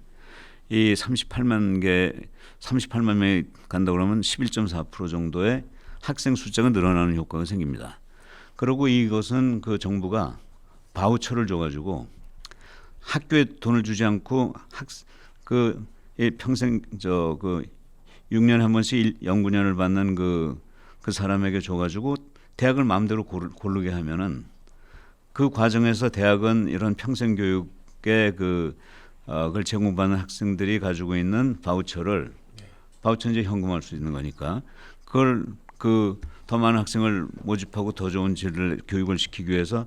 이 38만 명이 간다 그러면 11.4% 정도의 학생 숫자가 늘어나는 효과가 생깁니다. 그리고 이것은 그 정부가 바우처를 줘가지고 학교에 돈을 주지 않고 평생 그 6년에 한 번씩 연구년을 받는 그 사람에게 줘가지고 대학을 마음대로 고르게 하면은 그 과정에서 대학은 이런 평생 교육에 그걸 제공받는 학생들이 가지고 있는 바우처는 이제 현금화할 수 있는 거니까 그걸 더 많은 학생을 모집하고 더 좋은 질의 교육을 시키기 위해서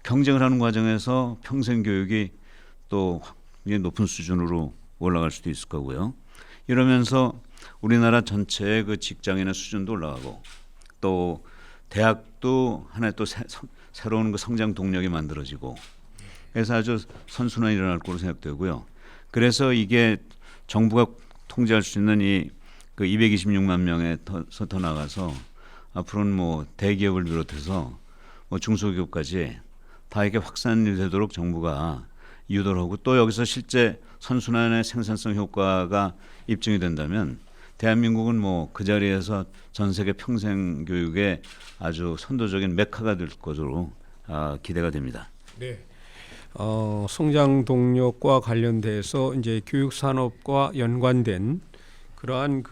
경쟁을 하는 과정에서 평생 교육이 또 높은 수준으로 올라갈 수도 있을 거고요. 이러면서 우리나라 전체의 그 직장인의 수준도 올라가고 또 대학도 하나의 또 새로운 그 성장 동력이 만들어지고, 그래서 아주 선순환이 일어날 거로 생각되고요. 그래서 이게 정부가 통제할 수 있는 이 그 226만 명에 더 나가서 앞으로는 뭐 대기업을 비롯해서 뭐 중소기업까지 다 이렇게 확산이 되도록 정부가 유도를 하고, 또 여기서 실제 선순환의 생산성 효과가 입증이 된다면 대한민국은 뭐 그 자리에서 전 세계 평생 교육의 아주 선도적인 메카가 될 것으로 기대가 됩니다. 네. 성장 동력과 관련돼서 이제 교육 산업과 연관된 그러한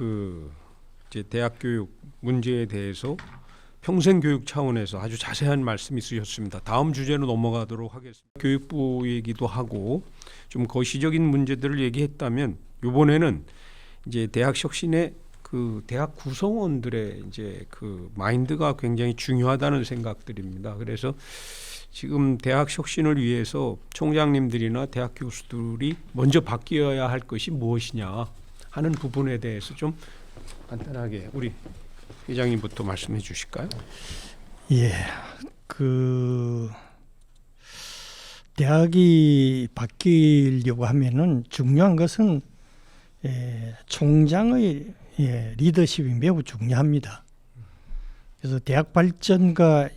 이제 대학 교육 문제에 대해서 평생 교육 차원에서 아주 자세한 말씀이 있으셨습니다. 다음 주제로 넘어가도록 하겠습니다. 교육부 얘기도 하고 좀 거시적인 문제들을 얘기했다면, 이번에는 이제 대학 혁신의 그 대학 구성원들의 이제 그 마인드가 굉장히 중요하다는 생각들입니다. 그래서 지금 대학 혁신을 위해서 총장님들이나 대학 교수들이 먼저 바뀌어야 할 것이 무엇이냐 하는 부분에 대해서 좀 간단하게 우리 회장님부터 말씀해 주실까요? 예, 대학이 바뀌려고 하면은 중요한 것은 총장의 리더십이 매우 중요합니다. 그래서 대학 발전과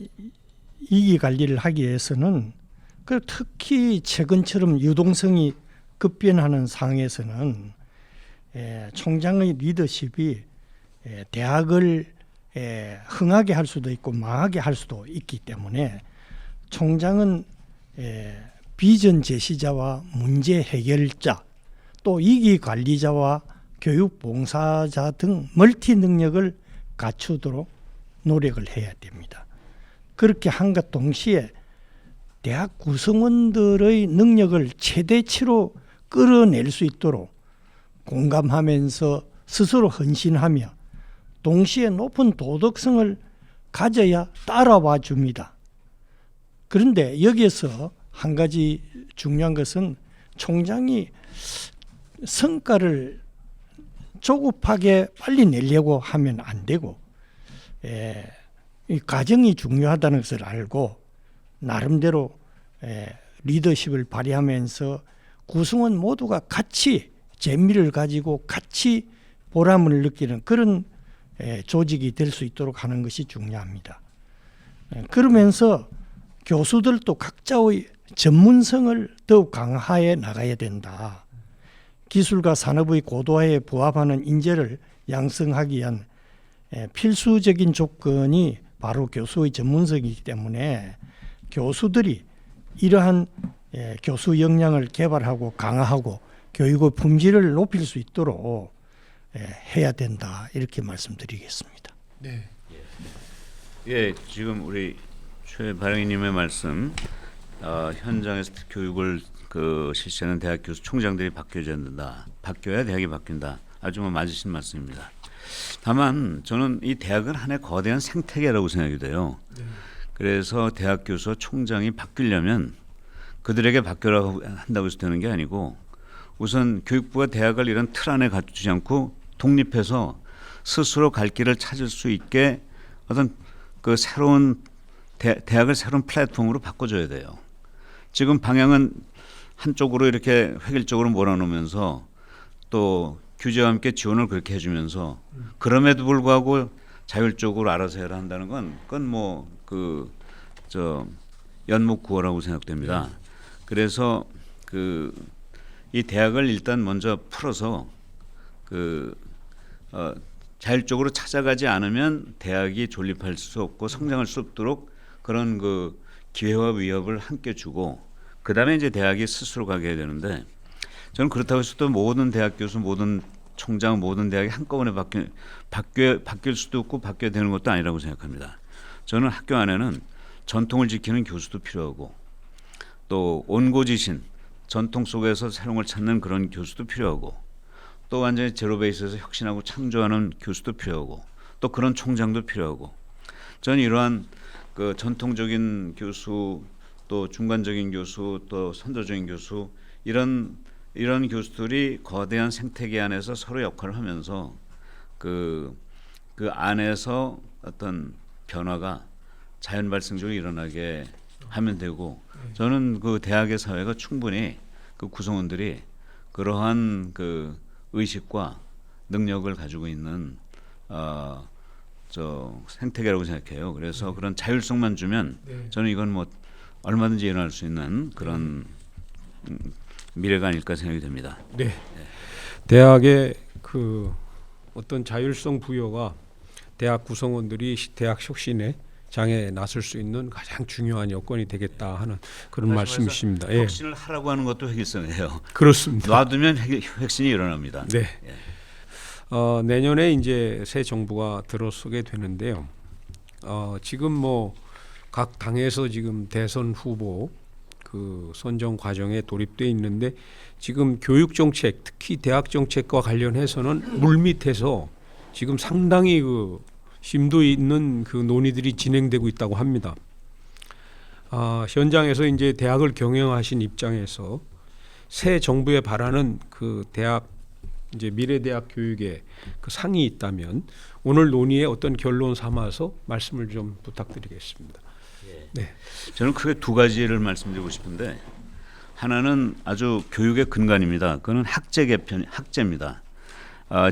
이기 관리를 하기 위해서는 특히 최근처럼 유동성이 급변하는 상황에서는 총장의 리더십이 대학을 흥하게 할 수도 있고 망하게 할 수도 있기 때문에 총장은 비전 제시자와 문제 해결자, 또 이기 관리자와 교육 봉사자 등 멀티 능력을 갖추도록 노력을 해야 됩니다. 그렇게 한과 동시에 대학 구성원들의 능력을 최대치로 끌어낼 수 있도록 공감하면서 스스로 헌신하며 동시에 높은 도덕성을 가져야 따라와 줍니다. 그런데 여기에서 한 가지 중요한 것은 총장이 성과를 조급하게 빨리 내려고 하면 안 되고, 이 과정이 중요하다는 것을 알고 나름대로 리더십을 발휘하면서 구성원 모두가 같이 재미를 가지고 같이 보람을 느끼는 그런 조직이 될 수 있도록 하는 것이 중요합니다. 그러면서 교수들도 각자의 전문성을 더욱 강화해 나가야 된다. 기술과 산업의 고도화에 부합하는 인재를 양성하기 위한 필수적인 조건이 바로 교수의 전문성이기 때문에 교수들이 이러한 교수 역량을 개발하고 강화하고 교육의 품질을 높일 수 있도록 해야 된다, 이렇게 말씀드리겠습니다. 네. 예, 지금 우리 최 발행위님의 말씀 현장에서 교육을 실시하는 대학 교수 총장들이 바뀌어야 된다. 바뀌어야 대학이 바뀐다. 아주 맞으신 말씀입니다. 다만 저는 이 대학은 하나의 거대한 생태계라고 생각이 돼요. 그래서 대학 교수와 총장이 바뀌려면 그들에게 바뀌라고 한다고 해서 되는 게 아니고 우선 교육부가 대학을 이런 틀 안에 갖추지 않고 독립해서 스스로 갈 길을 찾을 수 있게 어떤 그 새로운 대학을 새로운 플랫폼으로 바꿔줘야 돼요. 지금 방향은 한쪽으로 이렇게 획일적으로 몰아놓으면서 또 규제와 함께 지원을 그렇게 해주면서 그럼에도 불구하고 자율적으로 알아서 해라 한다는 건 그건 뭐 연목구호라고 생각됩니다. 그래서 이 대학을 일단 먼저 풀어서 자율적으로 찾아가지 않으면 대학이 존립할 수 없고 성장할 수 없도록 그런 기회와 위협을 함께 주고 그다음에 이제 대학이 스스로 가게 해야 되는데 저는 그렇다고 해서 또 모든 대학 교수, 모든 총장, 모든 대학이 한꺼번에 바뀔 수도 없고 바뀌어야 되는 것도 아니라고 생각합니다. 저는 학교 안에는 전통을 지키는 교수도 필요하고 또 온고지신 전통 속에서 새로운 걸 찾는 그런 교수도 필요하고 또 완전히 제로 베이스에서 혁신하고 창조하는 교수도 필요하고 또 그런 총장도 필요하고 저는 이러한 전통적인 교수 또 중간적인 교수 또 선도적인 교수 이런 교수들이 거대한 생태계 안에서 서로 역할을 하면서 그 안에서 어떤 변화가 자연 발생적으로 일어나게 하면 되고 저는 대학의 사회가 충분히 구성원들이 그러한 의식과 능력을 가지고 있는 생태계라고 생각해요. 그래서 그런 자율성만 주면 저는 이건 뭐 얼마든지 일어날 수 있는 그런 미래가 아닐까 생각이 됩니다. 네. 대학의 어떤 자율성 부여가 대학 구성원들이 대학 혁신에 장에 나설 수 있는 가장 중요한 여건이 되겠다 하는 그런 말씀이십니다. 예. 혁신을 하라고 하는 것도 획일성이에요. 그렇습니다. 놔두면 혁신이 일어납니다. 네. 내년에 이제 새 정부가 들어서게 되는데요. 지금 뭐 각 당에서 지금 대선 후보 선정 과정에 돌입돼 있는데 지금 교육 정책, 특히 대학 정책과 관련해서는 물밑에서 지금 상당히 심도 있는 논의들이 진행되고 있다고 합니다. 현장에서 이제 대학을 경영하신 입장에서 새 정부에 바라는 대학 이제 미래 대학 교육의 상이 있다면 오늘 논의에 어떤 결론 삼아서 말씀을 좀 부탁드리겠습니다. 네. 저는 크게 두 가지를 말씀드리고 싶은데 하나는 아주 교육의 근간입니다. 그거는 학제 개편, 학제입니다.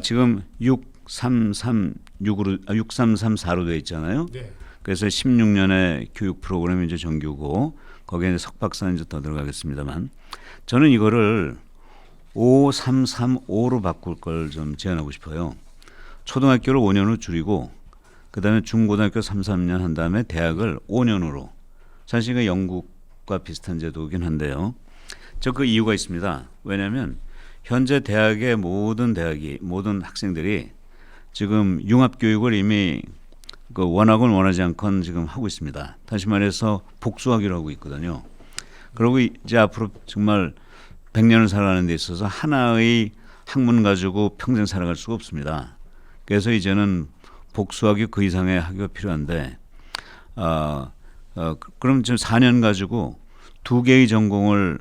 지금 6334로 되어 있잖아요. 네. 그래서 16년의 교육 프로그램이 이제 정규고 거기에 이제 석박사는 이제 더 들어가겠습니다만 저는 이거를 5335로 바꿀 걸 좀 제안하고 싶어요. 초등학교를 5년으로 줄이고 그다음에 중고등학교 3년 한 다음에 대학을 5년으로 사실 그 영국과 비슷한 제도이긴 한데요. 그 이유가 있습니다. 왜냐하면 현재 대학의 모든 학생들이 지금 융합교육을 이미 원하건 원하지 않건 지금 하고 있습니다. 다시 말해서 복수하기로 하고 있거든요. 그리고 이제 앞으로 정말 100년을 살아가는 데 있어서 하나의 학문 가지고 평생 살아갈 수가 없습니다. 그래서 이제는 복수하기 그 이상의 학위가 필요한데 그럼 지금 4년 가지고 2개의 전공을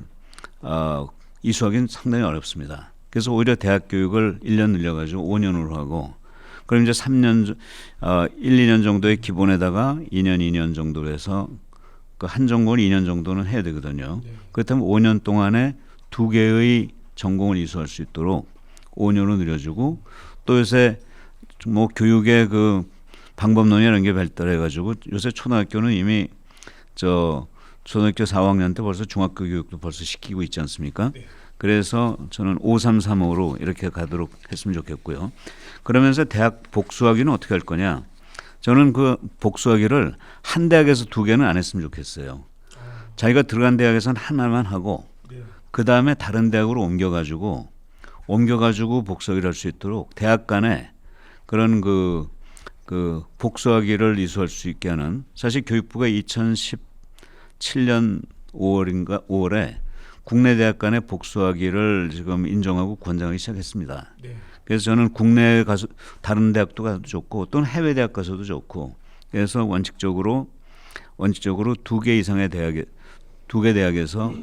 이수하기는 상당히 어렵습니다. 그래서 오히려 대학 교육을 1년 늘려가지고 5년으로 하고 그럼 이제 1, 2년 정도의 기본에다가 2년 정도로 해서 한 전공을 2년 정도는 해야 되거든요. 네. 그렇다면 5년 동안에 2개의 전공을 이수할 수 있도록 5년으로 늘려주고 또 요새 뭐 교육의 방법론이 이런 게 발달해가지고 요새 초등학교는 이미 초등학교 4학년 때 벌써 중학교 교육도 벌써 시키고 있지 않습니까? 네. 그래서 저는 5335로 이렇게 가도록 했으면 좋겠고요. 그러면서 대학 복수학위는 어떻게 할 거냐? 저는 복수학위를 한 대학에서 2개는 안 했으면 좋겠어요. 자기가 들어간 대학에서는 하나만 하고 그 다음에 다른 대학으로 옮겨가지고 복수학위를 할 수 있도록 대학 간에 그런 복수학위를 이수할 수 있게 하는 사실 교육부가 2017년 5월에 국내 대학 간의 복수학위를 지금 인정하고 권장하기 시작했습니다. 네. 그래서 저는 국내에 가서 다른 대학도 가도 좋고 또는 해외 대학 가서도 좋고 그래서 원칙적으로 두 개 이상의 대학에서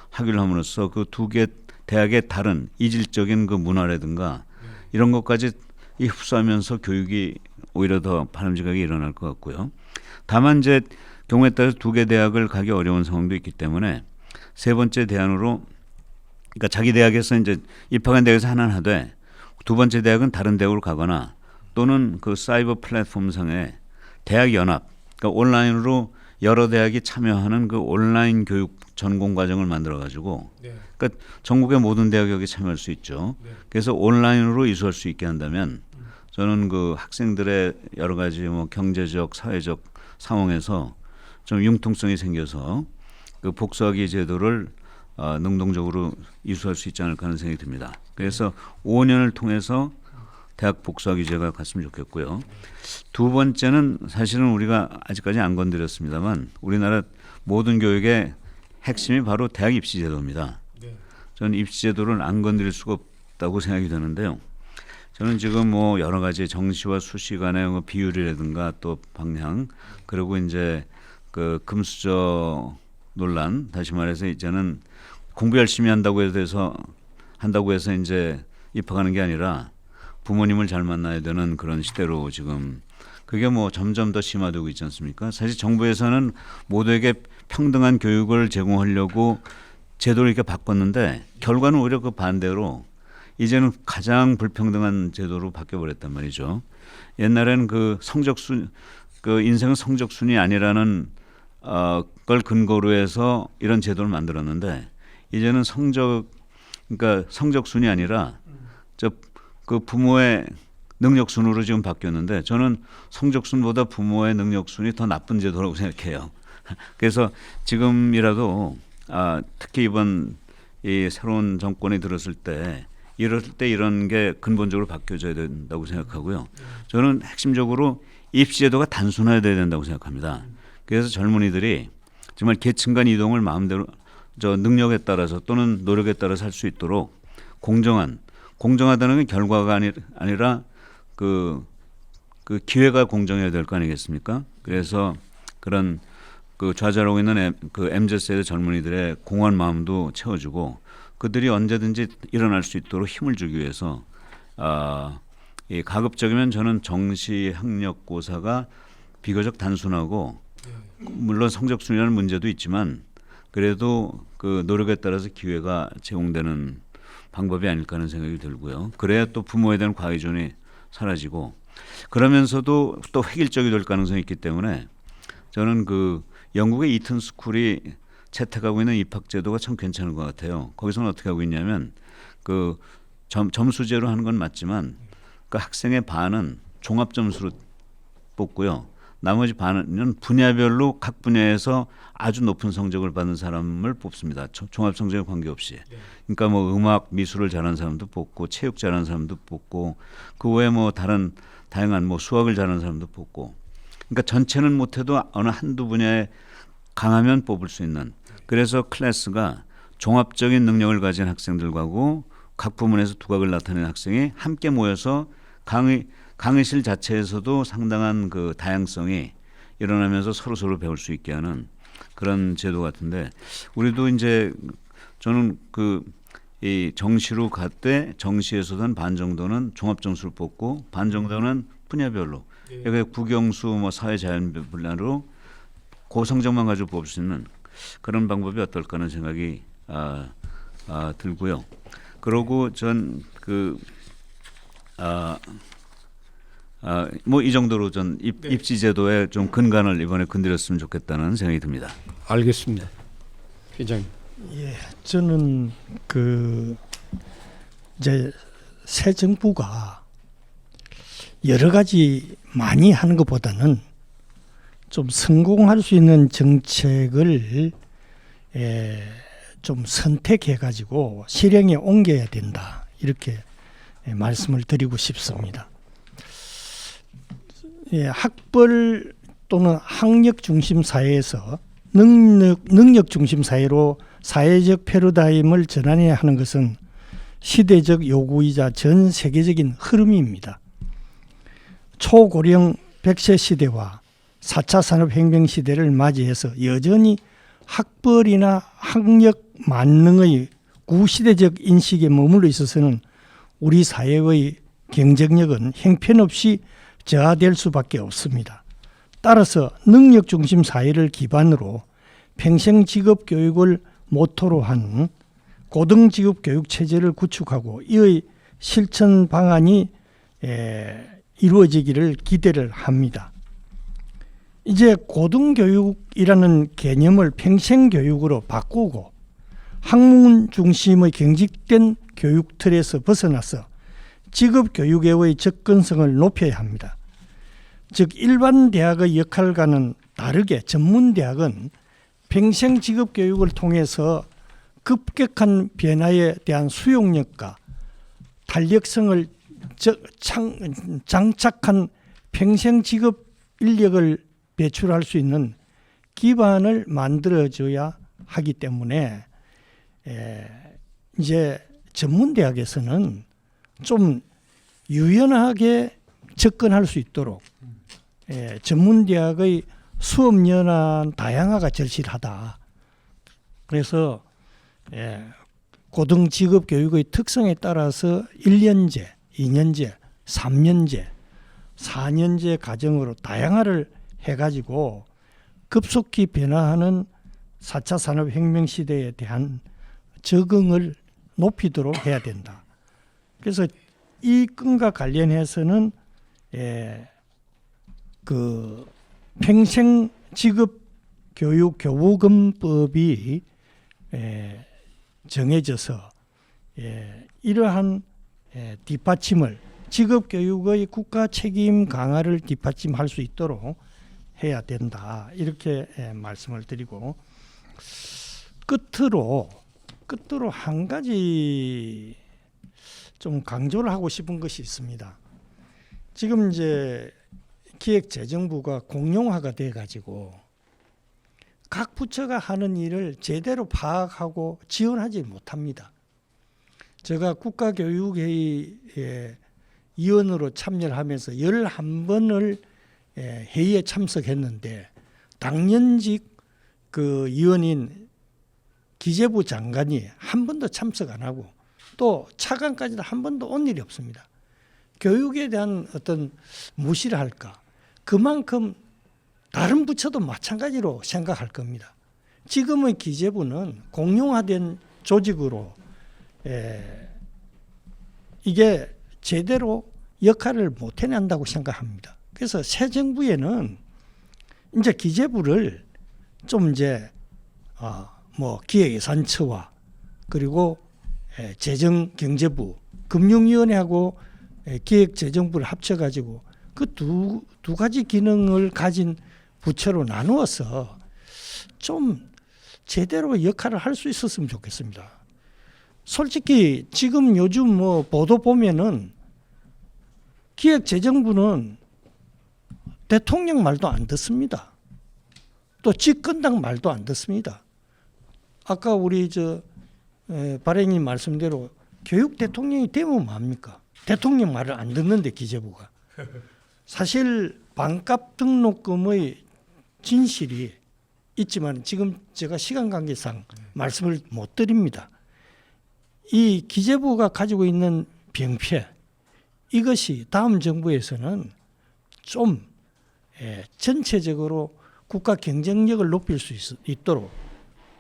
학위를 함으로써 그 두 개 대학의 다른 이질적인 그 문화라든가 이런 것까지 흡수하면서 교육이 오히려 더 바람직하게 일어날 것 같고요. 다만 이제 경우에 따라서 두 개 대학을 가기 어려운 상황도 있기 때문에 세 번째 대안으로 그러니까 자기 대학에서 이제 입학한 대학에서 하나는 하되 두 번째 대학은 다른 대학으로 가거나 또는 그 사이버 플랫폼 상에 대학 연합 그러니까 온라인으로 여러 대학이 참여하는 그 온라인 교육 전공 과정을 만들어 가지고 네. 그러니까 전국의 모든 대학이 여기 참여할 수 있죠. 네. 그래서 온라인으로 이수할 수 있게 한다면 저는 그 학생들의 여러 가지 뭐 경제적, 사회적 상황에서 좀 융통성이 생겨서 그 복수학위 제도를 능동적으로 이수할 수 있지 않을까 하는 생각이 듭니다. 그래서 5년을 통해서 대학 복수학위제가 갔으면 좋겠고요. 두 번째는 사실은 우리가 아직까지 안 건드렸습니다만 우리나라 모든 교육의 핵심이 바로 대학 입시 제도입니다. 네. 저는 입시 제도를 안 건드릴 수가 없다고 생각이 드는데요. 저는 지금 뭐 여러 가지 정시와 수시 간의 뭐 비율이라든가 또 방향 그리고 이제 그 금수저 논란 다시 말해서 이제는 공부 열심히 한다고 해서 이제 입학하는 게 아니라 부모님을 잘 만나야 되는 그런 시대로 지금 그게 뭐 점점 더 심화되고 있지 않습니까? 사실 정부에서는 모두에게 평등한 교육을 제공하려고 제도를 이렇게 바꿨는데 결과는 오히려 그 반대로 이제는 가장 불평등한 제도로 바뀌어버렸단 말이죠. 옛날에는 그 인생은 성적순이 아니라는 걸 근거로 해서 이런 제도를 만들었는데 이제는 그러니까 성적순이 아니라 그 부모의 능력순으로 지금 바뀌었는데 저는 성적순보다 부모의 능력순이 더 나쁜 제도라고 생각해요. 그래서 지금이라도 특히 이번 이 새로운 정권이 들었을 때 이런 게 근본적으로 바뀌어져야 된다고 생각하고요. 저는 핵심적으로 입시 제도가 단순화돼야 된다고 생각합니다. 그래서 젊은이들이 정말 계층 간 이동을 마음대로 능력에 따라서 또는 노력에 따라서 할 수 있도록 공정하다는 건 결과가 아니라 그 기회가 공정해야 될 거 아니겠습니까? 그래서 그런 그 좌절하고 있는 그 MZ세대 젊은이들의 공허한 마음도 채워주고 그들이 언제든지 일어날 수 있도록 힘을 주기 위해서 이 가급적이면 저는 정시 학력고사가 비교적 단순하고 물론 성적순이라는 문제도 있지만 그래도 그 노력에 따라서 기회가 제공되는 방법이 아닐까 하는 생각이 들고요. 그래야 또 부모에 대한 과의존이 사라지고 그러면서도 또 획일적이 될 가능성이 있기 때문에 저는 그 영국의 이튼 스쿨이 채택하고 있는 입학 제도가 참 괜찮은 것 같아요. 거기서는 어떻게 하고 있냐면 그 점수제로 하는 건 맞지만 그 학생의 반은 종합 점수로 뽑고요. 나머지 반은 분야별로 각 분야에서 아주 높은 성적을 받은 사람을 뽑습니다. 종합 성적에 관계없이. 그러니까 뭐 음악, 미술을 잘하는 사람도 뽑고 체육 잘하는 사람도 뽑고 그 외에 뭐 다양한 뭐 수학을 잘하는 사람도 뽑고. 그러니까 전체는 못해도 어느 한두 분야에 강하면 뽑을 수 있는. 그래서 클래스가 종합적인 능력을 가진 학생들과고 각 부문에서 두각을 나타내는 학생이 함께 모여서 강의실 자체에서도 상당한 그 다양성이 일어나면서 서로 배울 수 있게 하는 그런 제도 같은데 우리도 이제 저는 이 정시로 갈 때 정시에서는 반 정도는 종합 점수를 뽑고 반 정도는 분야별로 그러니까 국영수 뭐 사회자연 분야로 그 성적만 가지고 뽑을 수 있는 그런 방법이 어떨까 하는 생각이 들고요. 그러고 전 뭐 이 정도로 전 입시 제도에 좀 근간을 이번에 건드렸으면 좋겠다는 생각이 듭니다. 알겠습니다. 회장님. 예, 저는 이제 새 정부가 여러 가지 많이 하는 것보다는 좀 성공할 수 있는 정책을 좀 선택해 가지고 실행에 옮겨야 된다 이렇게 말씀을 드리고 싶습니다. 학벌 또는 학력 중심 사회에서 능력 중심 사회로 사회적 패러다임을 전환해야 하는 것은 시대적 요구이자 전 세계적인 흐름입니다. 초고령 100세 시대와 4차 산업혁명 시대를 맞이해서 여전히 학벌이나 학력 만능의 구시대적 인식에 머물러 있어서는 우리 사회의 경쟁력은 형편없이 저하될 수밖에 없습니다. 따라서 능력 중심 사회를 기반으로 평생 직업 교육을 모토로 한 고등 직업 교육 체제를 구축하고 이의 실천 방안이 이루어지기를 기대를 합니다. 이제 고등교육이라는 개념을 평생교육으로 바꾸고 학문 중심의 경직된 교육 틀에서 벗어나서 직업교육의 접근성을 높여야 합니다. 즉 일반 대학의 역할과는 다르게 전문대학은 평생 직업교육을 통해서 급격한 변화에 대한 수용력과 탄력성을 장착한 평생 직업 인력을 배출할 수 있는 기반을 만들어줘야 하기 때문에 이제 전문대학에서는 좀 유연하게 접근할 수 있도록 전문대학의 수업연한 다양화가 절실하다. 그래서 고등직업교육의 특성에 따라서 1년제, 2년제, 3년제, 4년제 과정으로 다양화를 해가지고 급속히 변화하는 4차 산업혁명 시대에 대한 적응을 높이도록 해야 된다. 그래서 이 건과 관련해서는 그 평생 직업 교육 교부금법이 정해져서 이러한 뒷받침을 직업 교육의 국가 책임 강화를 뒷받침할 수 있도록 해야 된다. 이렇게 말씀을 드리고 끝으로 한 가지 좀 강조를 하고 싶은 것이 있습니다. 지금 이제 기획재정부가 공용화가 돼 가지고 각 부처가 하는 일을 제대로 파악하고 지원하지 못합니다. 제가 국가교육회의 위원으로 참여를 하면서 11번을 회의에 참석했는데 당연직 그 위원인 기재부 장관이 한 번도 참석 안 하고 또 차관까지도 한 번도 온 일이 없습니다. 교육에 대한 어떤 무시를 할까? 그만큼 다른 부처도 마찬가지로 생각할 겁니다. 지금의 기재부는 공용화된 조직으로 이게 제대로 역할을 못 해낸다고 생각합니다. 그래서 새 정부에는 이제 기재부를 좀 이제 기획예산처와 그리고 재정경제부, 금융위원회하고 기획재정부를 합쳐가지고 그 두 가지 기능을 가진 부처로 나누어서 좀 제대로 역할을 할 수 있었으면 좋겠습니다. 솔직히 지금 요즘 보도 보면은 기획재정부는 대통령 말도 안 듣습니다. 또 집권당 말도 안 듣습니다. 아까 우리 발행님 말씀대로 교육 대통령이 되면 뭡니까? 대통령 말을 안 듣는데 기재부가. 사실 반값 등록금의 진실이 있지만 지금 제가 시간 관계상 말씀을 못 드립니다. 이 기재부가 가지고 있는 병폐 이것이 다음 정부에서는 좀 전체적으로 국가 경쟁력을 높일 수 있도록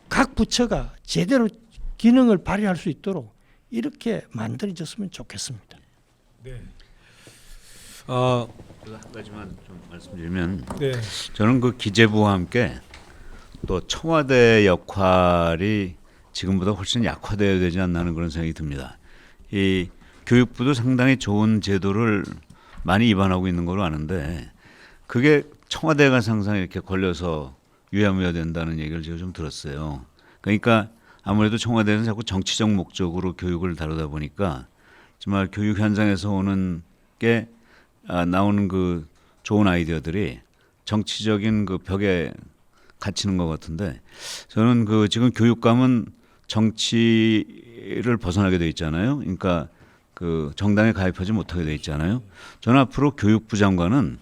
각 부처가 제대로 기능을 발휘할 수 있도록 이렇게 만들어졌으면 좋겠습니다. 네. 한 가지만 좀 말씀드리면 네. 저는 그 기재부와 함께 또 청와대 역할이 지금보다 훨씬 약화되어야 되지 않나 하는 그런 생각이 듭니다. 이 교육부도 상당히 좋은 제도를 많이 위반하고 있는 걸로 아는데 그게 청와대가 항상 이렇게 걸려서 유야무야 된다는 얘기를 제가 좀 들었어요. 그러니까 아무래도 청와대는 자꾸 정치적 목적으로 교육을 다루다 보니까 정말 교육 현장에서 오는 게 나오는 그 좋은 아이디어들이 정치적인 그 벽에 갇히는 것 같은데 저는 그 지금 교육감은 정치를 벗어나게 돼 있잖아요. 그러니까 그 정당에 가입하지 못하게 돼 있잖아요. 저는 앞으로 교육부 장관은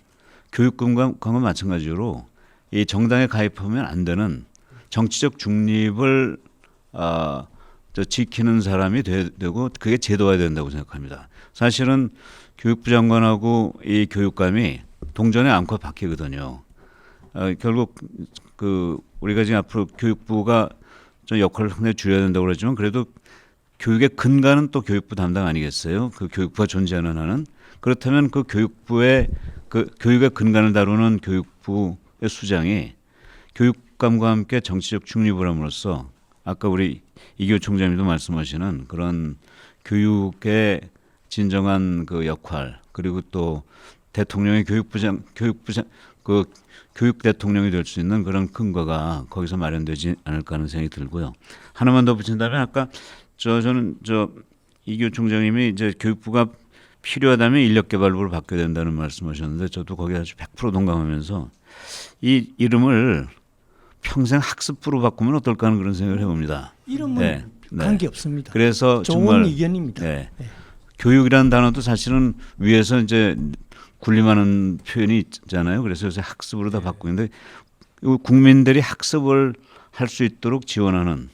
교육감과 마찬가지로 이 정당에 가입하면 안 되는 정치적 중립을 지키는 사람이 되고 그게 제도화해야 된다고 생각합니다. 사실은 교육부 장관하고 이 교육감이 동전의 앙코와 바뀌거든요. 결국 그 우리가 지금 앞으로 교육부가 좀 역할을 상당히 줄여야 된다고 그러지만 그래도 교육의 근간은 또 교육부 담당 아니겠어요? 그 교육부가 존재하는 한은 그렇다면 그 교육부의 그 교육의 근간을 다루는 교육부의 수장이 교육감과 함께 정치적 중립을 함으로써 아까 우리 이교 총장님도 말씀하시는 그런 교육의 진정한 그 역할 그리고 또 대통령의 교육부장 그 교육 대통령이 될 수 있는 그런 근거가 거기서 마련되지 않을까 하는 생각이 들고요. 하나만 더 붙인다면 아까 저는 이교 총장님이 이제 교육부가 필요하다면 인력개발부로 바뀌어야 된다는 말씀하셨는데 저도 거기에 아주 100% 동감하면서 이 이름을 평생 학습부로 바꾸면 어떨까 하는 그런 생각을 해봅니다. 이름은 관계 없습니다. 그래서 좋은 정말 의견입니다. 네. 교육이라는 단어도 사실은 위에서 이제 군림하는 표현이 있잖아요. 그래서 요새 학습으로 다 바꾸고 있는데 국민들이 학습을 할 수 있도록 지원하는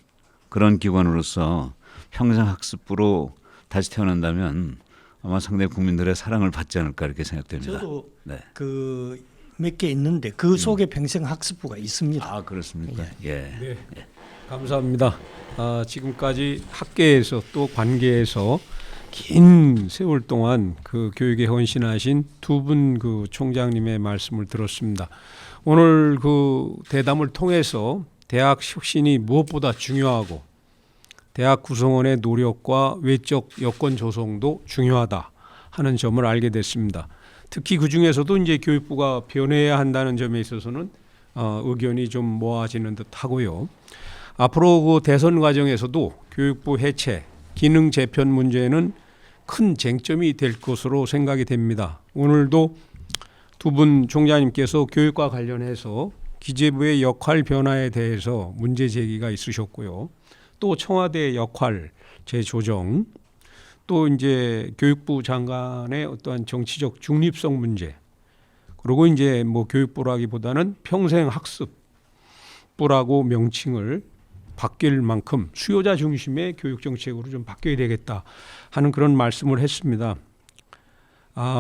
그런 기관으로서 평생 학습부로 다시 태어난다면 아마 상당히 국민들의 사랑을 받지 않을까 이렇게 생각됩니다. 저도 네. 그 몇 개 있는데 그 속에 평생 학습부가 있습니다. 아 그렇습니까? 예. 네, 감사합니다. 지금까지 학계에서 또 관계에서 긴 세월 동안 그 교육에 헌신하신 두 분 그 총장님의 말씀을 들었습니다. 오늘 그 대담을 통해서 대학 혁신이 무엇보다 중요하고 대학 구성원의 노력과 외적 여건 조성도 중요하다 하는 점을 알게 됐습니다. 특히 그 중에서도 이제 교육부가 변해야 한다는 점에 있어서는 의견이 좀 모아지는 듯하고요. 앞으로 그 대선 과정에서도 교육부 해체, 기능 재편 문제는 큰 쟁점이 될 것으로 생각이 됩니다. 오늘도 두 분 총장님께서 교육과 관련해서 기재부의 역할 변화에 대해서 문제 제기가 있으셨고요. 또 청와대의 역할 재조정, 또 이제 교육부 장관의 어떠한 정치적 중립성 문제, 그리고 이제 뭐 교육부라기보다는 평생학습부라고 명칭을 바뀔 만큼 수요자 중심의 교육 정책으로 좀 바뀌어야 되겠다 하는 그런 말씀을 했습니다.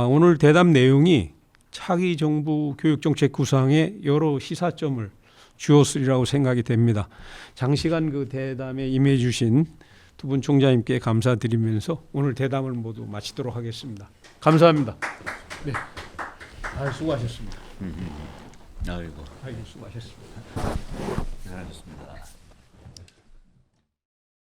오늘 대담 내용이 차기 정부 교육 정책 구상에 여러 시사점을 주었으리라고 생각이 됩니다. 장시간 그 대담에 임해 주신 두 분 총장님께 감사드리면서 오늘 대담을 모두 마치도록 하겠습니다. 감사합니다. 네, 수고하셨습니다. 아이고 수고하셨습니다. 잘하셨습니다.